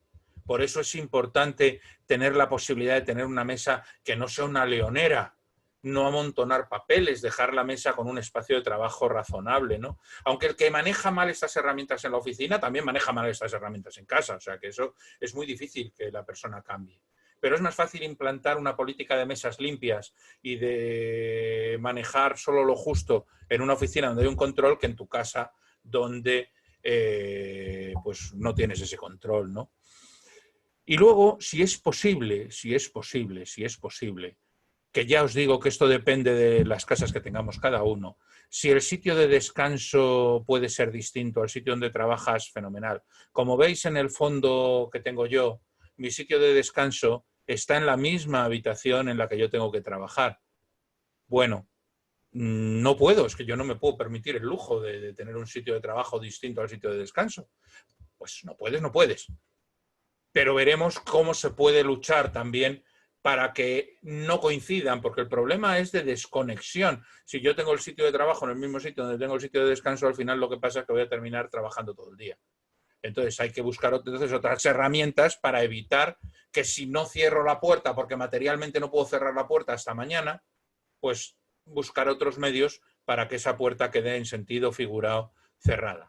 Por eso es importante tener la posibilidad de tener una mesa que no sea una leonera, no amontonar papeles, dejar la mesa con un espacio de trabajo razonable, ¿no? Aunque el que maneja mal estas herramientas en la oficina también maneja mal estas herramientas en casa, o sea que eso es muy difícil que la persona cambie. Pero es más fácil implantar una política de mesas limpias y de manejar solo lo justo en una oficina donde hay un control que en tu casa donde pues no tienes ese control, ¿no? Y luego, si es posible, que ya os digo que esto depende de las casas que tengamos cada uno, si el sitio de descanso puede ser distinto al sitio donde trabajas, fenomenal. Como veis en el fondo que tengo yo, mi sitio de descanso está en la misma habitación en la que yo tengo que trabajar. Bueno, no puedo, es que yo no me puedo permitir el lujo de tener un sitio de trabajo distinto al sitio de descanso. Pues no puedes, no puedes. Pero veremos cómo se puede luchar también para que no coincidan, porque el problema es de desconexión. Si yo tengo el sitio de trabajo en el mismo sitio donde tengo el sitio de descanso, al final lo que pasa es que voy a terminar trabajando todo el día. Entonces hay que buscar otras herramientas para evitar que si no cierro la puerta, porque materialmente no puedo cerrar la puerta hasta mañana, pues buscar otros medios para que esa puerta quede en sentido figurado cerrada.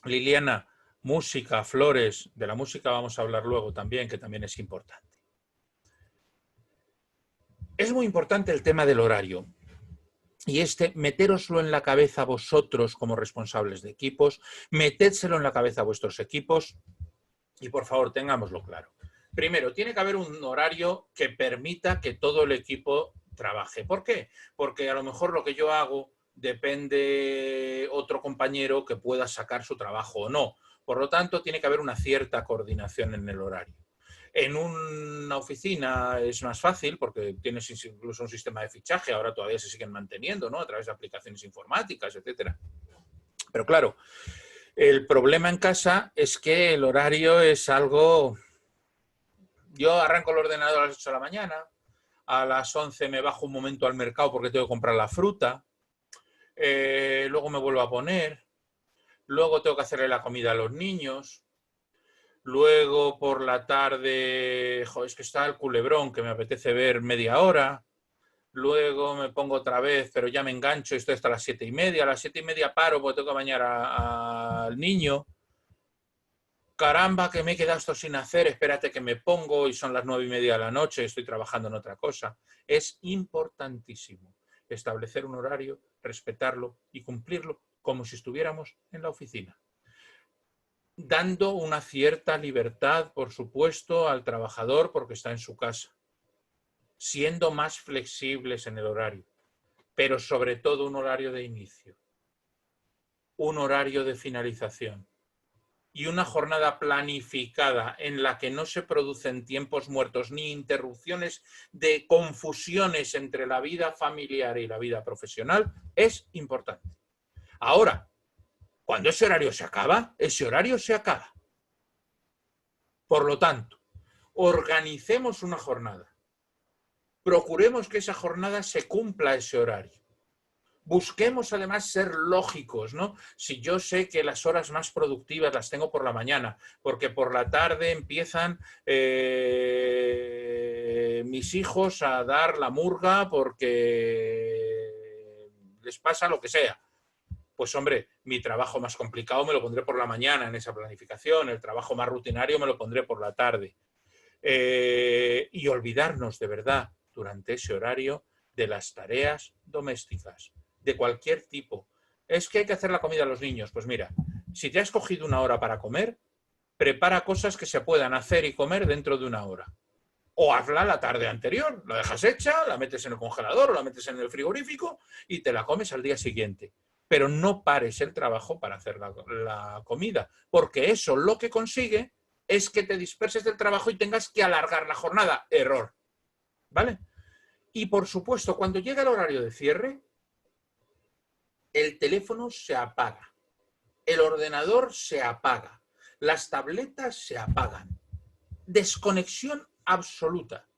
Liliana, música, flores, de la música vamos a hablar luego también, que también es importante. Es muy importante el tema del horario. Y metéroslo en la cabeza vosotros como responsables de equipos, metédselo en la cabeza a vuestros equipos y por favor tengámoslo claro. Primero, tiene que haber un horario que permita que todo el equipo trabaje. ¿Por qué? Porque a lo mejor lo que yo hago depende otro compañero que pueda sacar su trabajo o no. Por lo tanto, tiene que haber una cierta coordinación en el horario. En una oficina es más fácil porque tienes incluso un sistema de fichaje, ahora todavía se siguen manteniendo, ¿no? A través de aplicaciones informáticas, etcétera. Pero claro, el problema en casa es que el horario es algo... Yo arranco el ordenador a las 8 de la mañana, a las 11 me bajo un momento al mercado porque tengo que comprar la fruta, luego me vuelvo a poner, luego tengo que hacerle la comida a los niños, luego por la tarde, es que está el culebrón que me apetece ver media hora, luego me pongo otra vez, pero ya me engancho, estoy hasta las 7:30, a las 7:30 paro porque tengo que bañar al niño. Caramba, que me he quedado esto sin hacer, espérate que me pongo y son las 9:30 de la noche, estoy trabajando en otra cosa. Es importantísimo establecer un horario, respetarlo y cumplirlo como si estuviéramos en la oficina. Dando una cierta libertad, por supuesto, al trabajador porque está en su casa. Siendo más flexibles en el horario, pero sobre todo un horario de inicio, un horario de finalización y una jornada planificada en la que no se producen tiempos muertos ni interrupciones de confusiones entre la vida familiar y la vida profesional es importante. Ahora, cuando ese horario se acaba, ese horario se acaba. Por lo tanto, organicemos una jornada. Procuremos que esa jornada se cumpla ese horario. Busquemos además ser lógicos, ¿no? Si yo sé que las horas más productivas las tengo por la mañana, porque por la tarde empiezan mis hijos a dar la murga porque les pasa lo que sea. Pues hombre, mi trabajo más complicado me lo pondré por la mañana en esa planificación, el trabajo más rutinario me lo pondré por la tarde. Y olvidarnos de verdad durante ese horario de las tareas domésticas de cualquier tipo. Es que hay que hacer la comida a los niños. Pues mira, si te has cogido una hora para comer, prepara cosas que se puedan hacer y comer dentro de una hora. O hazla la tarde anterior, la dejas hecha, la metes en el congelador o la metes en el frigorífico y te la comes al día siguiente. Pero no pares el trabajo para hacer la comida, porque eso lo que consigue es que te disperses del trabajo y tengas que alargar la jornada. Error. ¿vale? Y por supuesto, cuando llega el horario de cierre, el teléfono se apaga, el ordenador se apaga, las tabletas se apagan. Desconexión absoluta.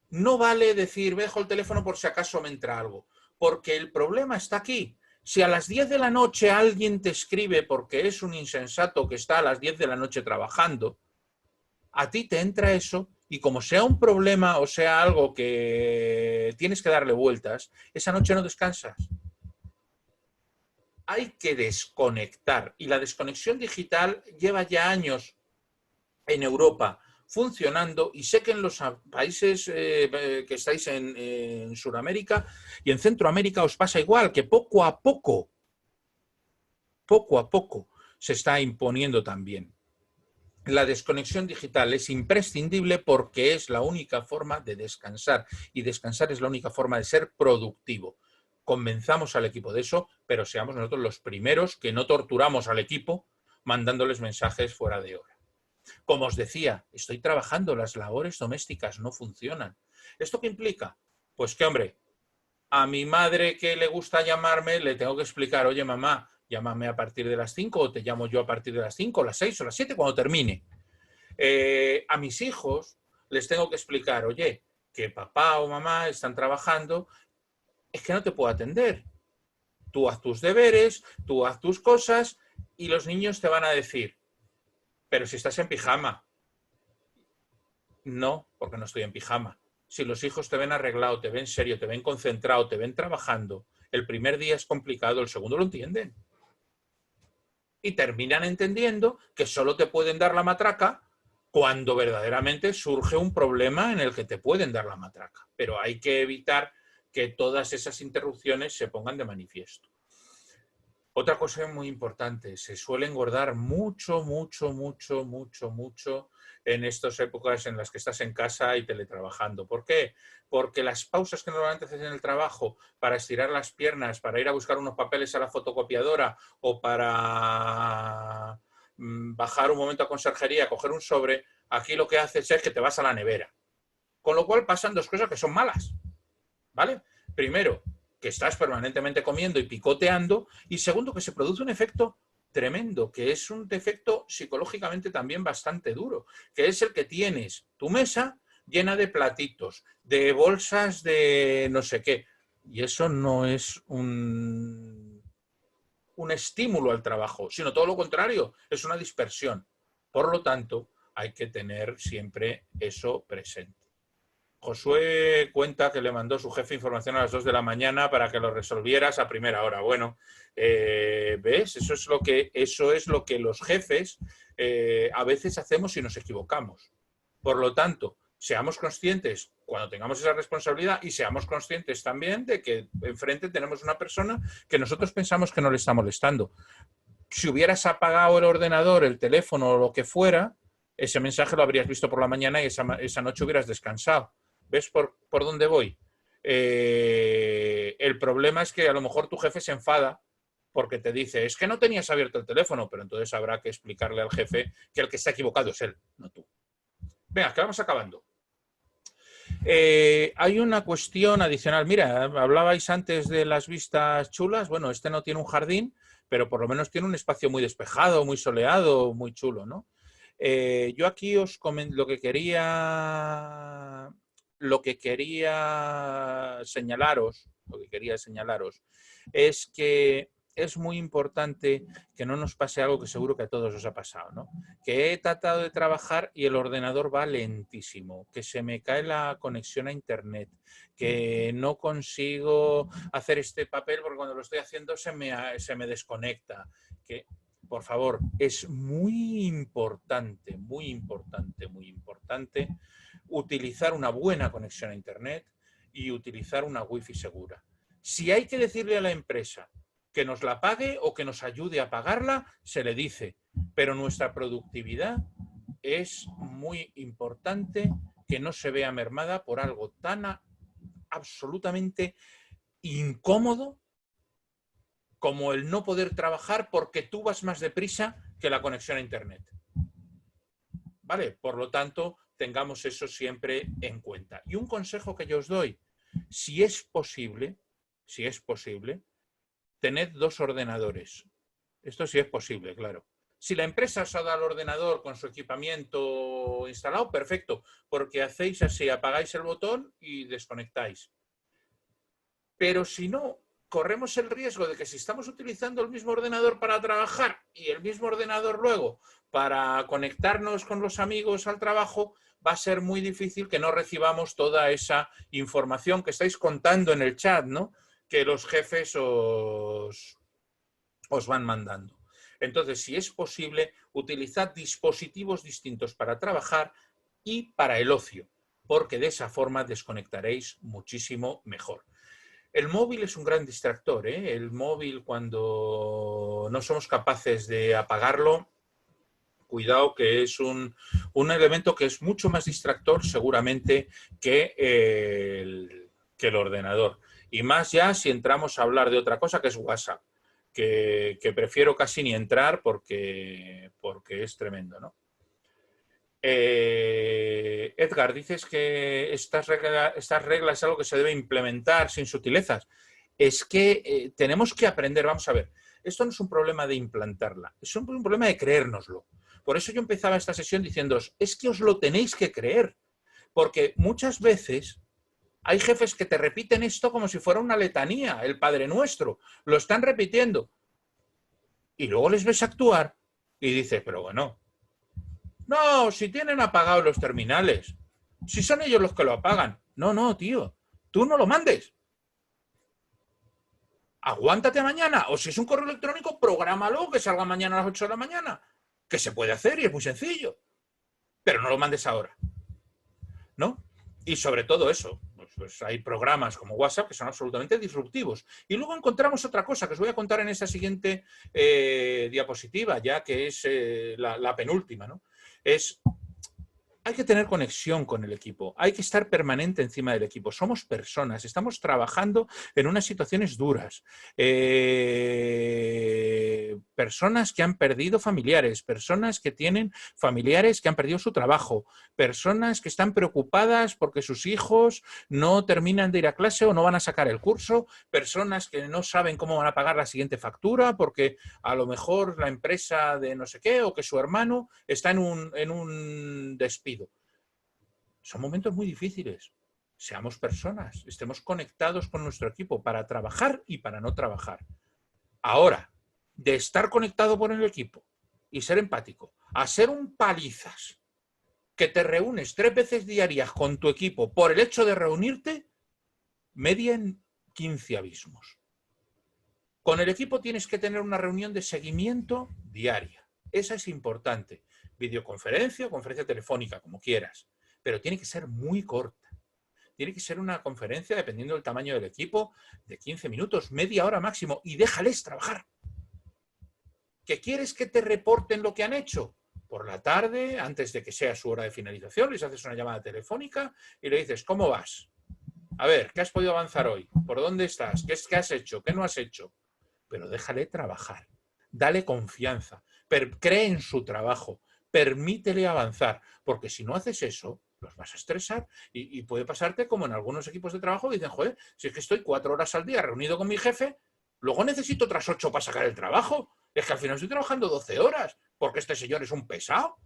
No vale decir, dejo el teléfono por si acaso me entra algo, porque el problema está aquí. Si a las 10 de la noche alguien te escribe porque es un insensato que está a las 10 de la noche trabajando, a ti te entra eso y como sea un problema o sea algo que tienes que darle vueltas, esa noche no descansas. Hay que desconectar y la desconexión digital lleva ya años en Europa funcionando y sé que en los países que estáis en Sudamérica y en Centroamérica os pasa igual, que poco a poco se está imponiendo también. La desconexión digital es imprescindible porque es la única forma de descansar y descansar es la única forma de ser productivo. Convenzamos al equipo de eso, pero seamos nosotros los primeros que no torturamos al equipo mandándoles mensajes fuera de hora. Como os decía, estoy trabajando, las labores domésticas no funcionan. ¿Esto qué implica? Pues que, hombre, a mi madre que le gusta llamarme le tengo que explicar, oye, mamá, llámame a partir de las 5 o te llamo yo a partir de las 5, las 6 o las 7 cuando termine. A mis hijos les tengo que explicar, oye, que papá o mamá están trabajando, es que no te puedo atender. Tú haz tus deberes, tú haz tus cosas y los niños te van a decir, pero si estás en pijama. No, porque no estoy en pijama. Si los hijos te ven arreglado, te ven serio, te ven concentrado, te ven trabajando, el primer día es complicado, el segundo lo entienden. Y terminan entendiendo que solo te pueden dar la matraca cuando verdaderamente surge un problema en el que te pueden dar la matraca. Pero hay que evitar que todas esas interrupciones se pongan de manifiesto. Otra cosa muy importante, se suele engordar mucho en estas épocas en las que estás en casa y teletrabajando. ¿Por qué? Porque las pausas que normalmente haces en el trabajo para estirar las piernas, para ir a buscar unos papeles a la fotocopiadora o para bajar un momento a conserjería, coger un sobre, aquí lo que haces es que te vas a la nevera. Con lo cual pasan dos cosas que son malas, ¿vale? Primero, que estás permanentemente comiendo y picoteando, y segundo, que se produce un efecto tremendo, que es un efecto psicológicamente también bastante duro, que es el que tienes tu mesa llena de platitos, de bolsas de no sé qué, y eso no es un estímulo al trabajo, sino todo lo contrario, es una dispersión. Por lo tanto, hay que tener siempre eso presente. Josué cuenta que le mandó su jefe información a las 2 de la mañana para que lo resolvieras a primera hora. Bueno, ¿ves? Eso es lo que los jefes a veces hacemos y nos equivocamos. Por lo tanto, seamos conscientes cuando tengamos esa responsabilidad y seamos conscientes también de que enfrente tenemos una persona que nosotros pensamos que no le está molestando. Si hubieras apagado el ordenador, el teléfono o lo que fuera, ese mensaje lo habrías visto por la mañana y esa noche hubieras descansado. ¿Ves por dónde voy? El problema es que a lo mejor tu jefe se enfada porque te dice, es que no tenías abierto el teléfono, pero entonces habrá que explicarle al jefe que el que está equivocado es él, no tú. Venga, que vamos acabando. Hay una cuestión adicional. Mira, hablabais antes de las vistas chulas. Bueno, este no tiene un jardín, pero por lo menos tiene un espacio muy despejado, muy soleado, muy chulo, ¿no? Yo aquí os comento lo que quería señalaros es que es muy importante que no nos pase algo que seguro que a todos os ha pasado, ¿no? Que he tratado de trabajar y el ordenador va lentísimo, que se me cae la conexión a internet, que no consigo hacer este papel porque cuando lo estoy haciendo se me desconecta, que por favor, es muy importante utilizar una buena conexión a internet y utilizar una wifi segura. Si hay que decirle a la empresa que nos la pague o que nos ayude a pagarla, se le dice. Pero nuestra productividad es muy importante que no se vea mermada por algo tan absolutamente incómodo como el no poder trabajar porque tú vas más deprisa que la conexión a internet. ¿Vale? Por lo tanto, tengamos eso siempre en cuenta. Y un consejo que yo os doy, si es posible, tened 2 ordenadores. Esto sí es posible, claro. Si la empresa os ha dado el ordenador con su equipamiento instalado, perfecto, porque hacéis así, apagáis el botón y desconectáis. Pero si no, corremos el riesgo de que si estamos utilizando el mismo ordenador para trabajar y el mismo ordenador luego para conectarnos con los amigos al trabajo, va a ser muy difícil que no recibamos toda esa información que estáis contando en el chat, ¿no? Que los jefes os van mandando. Entonces, si es posible, utilizad dispositivos distintos para trabajar y para el ocio, porque de esa forma desconectaréis muchísimo mejor. El móvil es un gran distractor, ¿eh? El móvil, cuando no somos capaces de apagarlo, cuidado que es un elemento que es mucho más distractor seguramente que el ordenador. Y más ya si entramos a hablar de otra cosa que es WhatsApp, que prefiero casi ni entrar porque es tremendo, ¿no? Edgar, dices que estas reglas es algo que se debe implementar sin sutilezas. Es que tenemos que aprender, vamos a ver, esto no es un problema de implantarla, es un problema de creérnoslo. Por eso yo empezaba esta sesión diciéndoos, es que os lo tenéis que creer, porque muchas veces hay jefes que te repiten esto como si fuera una letanía, el Padre Nuestro, lo están repitiendo. Y luego les ves actuar y dices, pero bueno, no, si tienen apagados los terminales, si son ellos los que lo apagan. No, no, tío, tú no lo mandes. Aguántate mañana, o si es un correo electrónico, prográmalo que salga mañana a las 8 de la mañana, que se puede hacer y es muy sencillo, pero no lo mandes ahora, ¿no? Y sobre todo eso, pues hay programas como WhatsApp que son absolutamente disruptivos. Y luego encontramos otra cosa que os voy a contar en esta siguiente diapositiva, ya que es la penúltima, ¿no? Hay que tener conexión con el equipo, hay que estar permanente encima del equipo. Somos personas, estamos trabajando en unas situaciones duras. Personas que han perdido familiares, personas que tienen familiares que han perdido su trabajo, personas que están preocupadas porque sus hijos no terminan de ir a clase o no van a sacar el curso, personas que no saben cómo van a pagar la siguiente factura porque a lo mejor la empresa de no sé qué o que su hermano está en un despido. Son momentos muy difíciles. Seamos personas, estemos conectados con nuestro equipo para trabajar y para no trabajar. Ahora, de estar conectado con el equipo y ser empático, a ser un palizas, que te reúnes 3 veces diarias con tu equipo por el hecho de reunirte, media en 15 abismos. Con el equipo tienes que tener una reunión de seguimiento diaria. Esa es importante. Videoconferencia o conferencia telefónica, como quieras. Pero tiene que ser muy corta. Tiene que ser una conferencia, dependiendo del tamaño del equipo, de 15 minutos, media hora máximo, y déjales trabajar. ¿Qué quieres que te reporten lo que han hecho? Por la tarde, antes de que sea su hora de finalización, les haces una llamada telefónica y le dices, ¿cómo vas? A ver, ¿qué has podido avanzar hoy? ¿Por dónde estás? ¿Qué has hecho? ¿Qué no has hecho? Pero déjale trabajar. Dale confianza. Cree en su trabajo. Permítele avanzar. Porque si no haces eso, los vas a estresar y puede pasarte como en algunos equipos de trabajo que dicen, joder, si es que estoy 4 horas al día reunido con mi jefe, luego necesito otras 8 para sacar el trabajo. Es que al final estoy trabajando 12 horas porque este señor es un pesado.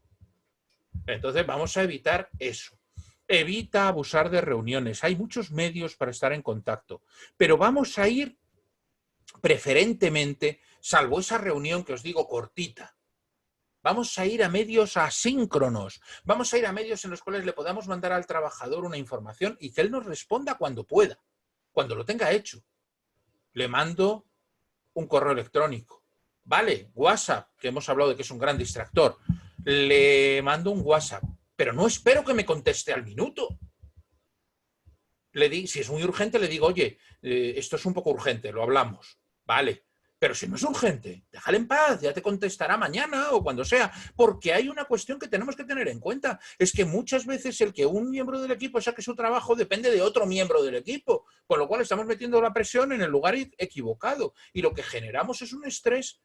Entonces vamos a evitar eso. Evita abusar de reuniones. Hay muchos medios para estar en contacto, pero vamos a ir preferentemente, salvo esa reunión que os digo cortita, vamos a ir a medios asíncronos, vamos a ir a medios en los cuales le podamos mandar al trabajador una información y que él nos responda cuando pueda, cuando lo tenga hecho. Le mando un correo electrónico. Vale, WhatsApp, que hemos hablado de que es un gran distractor. Le mando un WhatsApp, pero no espero que me conteste al minuto. Si es muy urgente, le digo, oye, esto es un poco urgente, lo hablamos. Vale, pero si no es urgente, déjale en paz, ya te contestará mañana o cuando sea, porque hay una cuestión que tenemos que tener en cuenta, es que muchas veces el que un miembro del equipo saque su trabajo depende de otro miembro del equipo, con lo cual estamos metiendo la presión en el lugar equivocado y lo que generamos es un estrés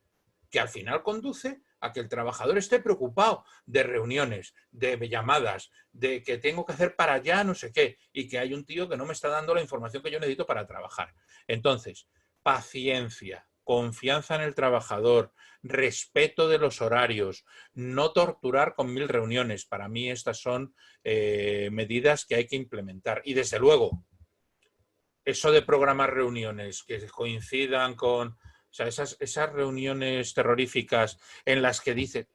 que al final conduce a que el trabajador esté preocupado de reuniones, de llamadas, de que tengo que hacer para allá no sé qué, y que hay un tío que no me está dando la información que yo necesito para trabajar. Entonces, paciencia, confianza en el trabajador, respeto de los horarios, no torturar con 1000 reuniones. Para mí estas son medidas que hay que implementar. Y desde luego, eso de programar reuniones que coincidan con, o sea, esas reuniones terroríficas en las que dice,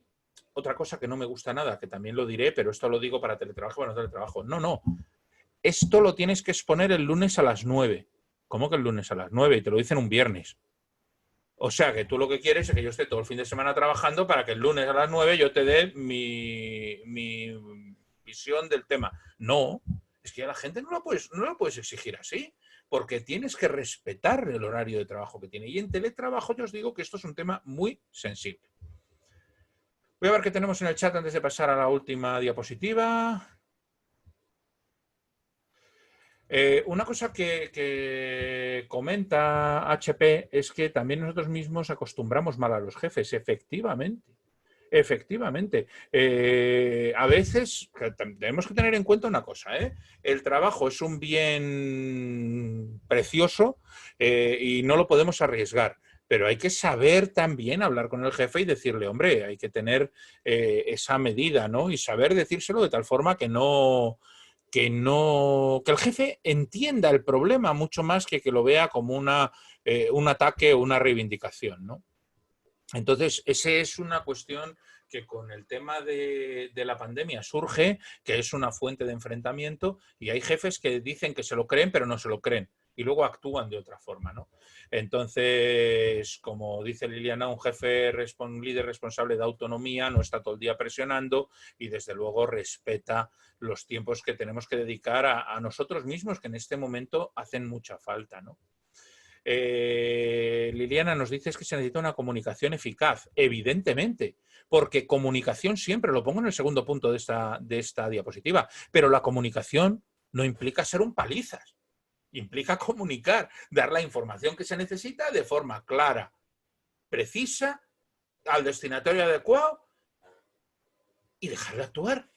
otra cosa que no me gusta nada, que también lo diré, pero esto lo digo para teletrabajo, para no teletrabajo. No, no. Esto lo tienes que exponer el lunes a las 9. ¿Cómo que el lunes a las 9? Y te lo dicen un viernes. O sea, que tú lo que quieres es que yo esté todo el fin de semana trabajando para que el lunes a las 9 yo te dé mi visión del tema. No, es que a la gente no lo puedes exigir así, porque tienes que respetar el horario de trabajo que tiene. Y en teletrabajo yo os digo que esto es un tema muy sensible. Voy a ver qué tenemos en el chat antes de pasar a la última diapositiva. Una cosa que comenta HP es que también nosotros mismos acostumbramos mal a los jefes, efectivamente. Efectivamente. A veces tenemos que tener en cuenta una cosa, ¿eh? El trabajo es un bien precioso y no lo podemos arriesgar. Pero hay que saber también hablar con el jefe y decirle, hombre, hay que tener esa medida, ¿no? Y saber decírselo de tal forma que que el jefe entienda el problema mucho más que lo vea como un ataque o una reivindicación, ¿no? Entonces, esa es una cuestión que con el tema de la pandemia surge, que es una fuente de enfrentamiento, y hay jefes que dicen que se lo creen, pero no se lo creen, y luego actúan de otra forma, ¿no? Entonces, como dice Liliana, un líder responsable de autonomía no está todo el día presionando y desde luego respeta los tiempos que tenemos que dedicar a nosotros mismos, que en este momento hacen mucha falta, ¿no? Liliana nos dice que se necesita una comunicación eficaz, evidentemente, porque comunicación siempre, lo pongo en el segundo punto de esta diapositiva, pero la comunicación no implica ser un palizas, implica comunicar, dar la información que se necesita de forma clara, precisa, al destinatario adecuado y dejar de actuar.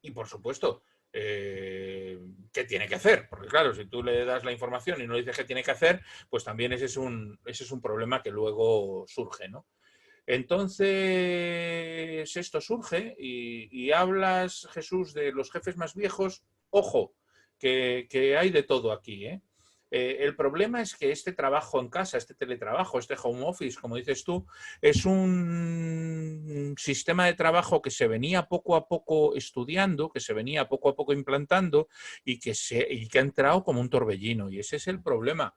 Y por supuesto, qué tiene que hacer, porque claro, si tú le das la información y no le dices qué tiene que hacer, pues también ese es un problema que luego surge, ¿no? Entonces, esto surge y hablas, Jesús, de los jefes más viejos. Ojo, que hay de todo aquí, ¿eh? El problema es que este trabajo en casa, este teletrabajo, este home office, como dices tú, es un sistema de trabajo que se venía poco a poco estudiando, que se venía poco a poco implantando y que ha entrado como un torbellino. Y ese es el problema,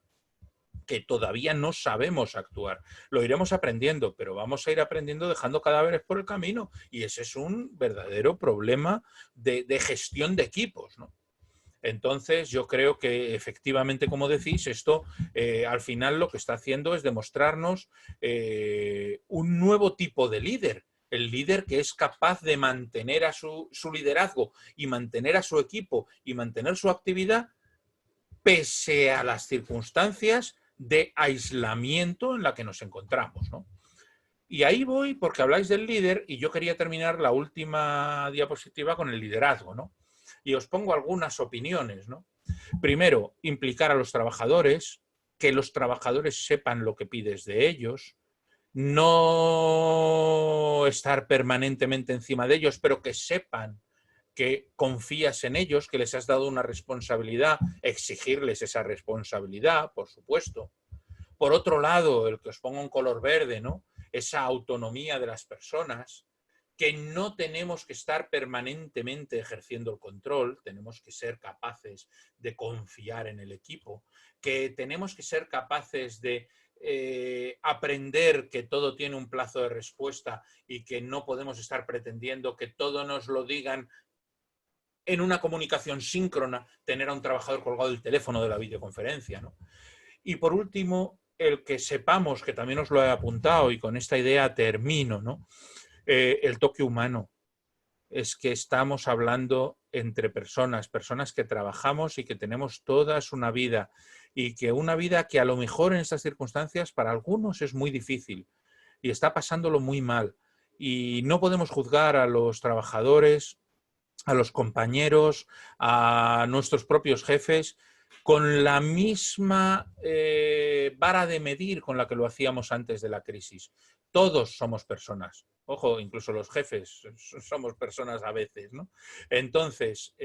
que todavía no sabemos actuar. Lo iremos aprendiendo, pero vamos a ir aprendiendo dejando cadáveres por el camino. Y ese es un verdadero problema de gestión de equipos, ¿no? Entonces, yo creo que efectivamente, como decís, esto al final lo que está haciendo es demostrarnos un nuevo tipo de líder. El líder que es capaz de mantener a su liderazgo y mantener a su equipo y mantener su actividad pese a las circunstancias de aislamiento en la que nos encontramos, ¿no? Y ahí voy porque habláis del líder y yo quería terminar la última diapositiva con el liderazgo, ¿no? Y os pongo algunas opiniones, ¿no? Primero, implicar a los trabajadores, que los trabajadores sepan lo que pides de ellos, no estar permanentemente encima de ellos, pero que sepan que confías en ellos, que les has dado una responsabilidad, exigirles esa responsabilidad, por supuesto. Por otro lado, el que os pongo en color verde, ¿no? Esa autonomía de las personas, que no tenemos que estar permanentemente ejerciendo el control, tenemos que ser capaces de confiar en el equipo, que tenemos que ser capaces de aprender que todo tiene un plazo de respuesta y que no podemos estar pretendiendo que todo nos lo digan en una comunicación síncrona, tener a un trabajador colgado del teléfono de la videoconferencia, ¿no? Y por último, el que sepamos, que también os lo he apuntado y con esta idea termino, ¿no? El toque humano. Es que estamos hablando entre personas que trabajamos y que tenemos todas una vida y que una vida que a lo mejor en estas circunstancias para algunos es muy difícil y está pasándolo muy mal. y no podemos juzgar a los trabajadores, a los compañeros, a nuestros propios jefes, con la misma vara de medir con la que lo hacíamos antes de la crisis. Todos somos personas. Ojo, incluso los jefes somos personas a veces, ¿no? Entonces,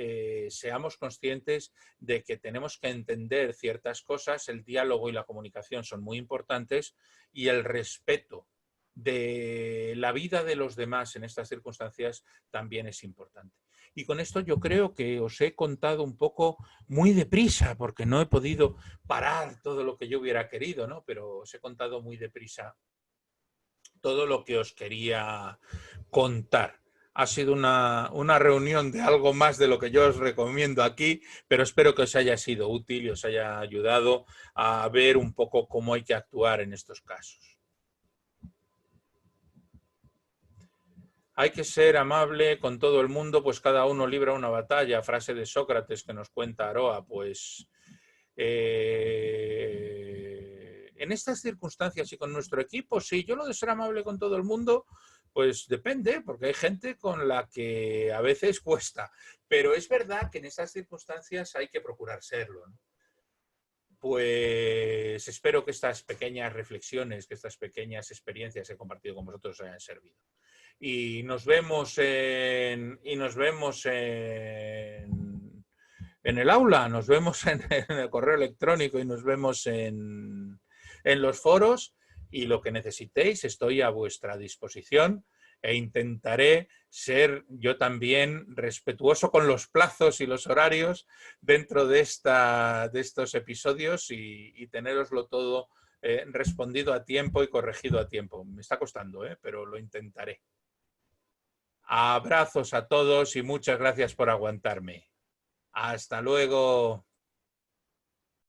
seamos conscientes de que tenemos que entender ciertas cosas, el diálogo y la comunicación son muy importantes y el respeto de la vida de los demás en estas circunstancias también es importante. Y con esto yo creo que os he contado un poco muy deprisa, porque no he podido parar todo lo que yo hubiera querido, ¿no? Pero os he contado muy deprisa todo lo que os quería contar. Ha sido una reunión de algo más de lo que yo os recomiendo aquí, pero espero que os haya sido útil y os haya ayudado a ver un poco cómo hay que actuar en estos casos. Hay que ser amable con todo el mundo, pues cada uno libra una batalla. Frase de Sócrates que nos cuenta Aroa. Pues en estas circunstancias y con nuestro equipo, sí, yo lo de ser amable con todo el mundo, pues depende, porque hay gente con la que a veces cuesta. Pero es verdad que en estas circunstancias hay que procurar serlo, ¿no? Pues espero que estas pequeñas reflexiones, que estas pequeñas experiencias que he compartido con vosotros os hayan servido. Y nos vemos en el aula, nos vemos en el correo electrónico y nos vemos en los foros, y lo que necesitéis estoy a vuestra disposición e intentaré ser yo también respetuoso con los plazos y los horarios dentro de estos episodios y tenéroslo todo respondido a tiempo y corregido a tiempo. Me está costando, pero lo intentaré. Abrazos a todos y muchas gracias por aguantarme. Hasta luego.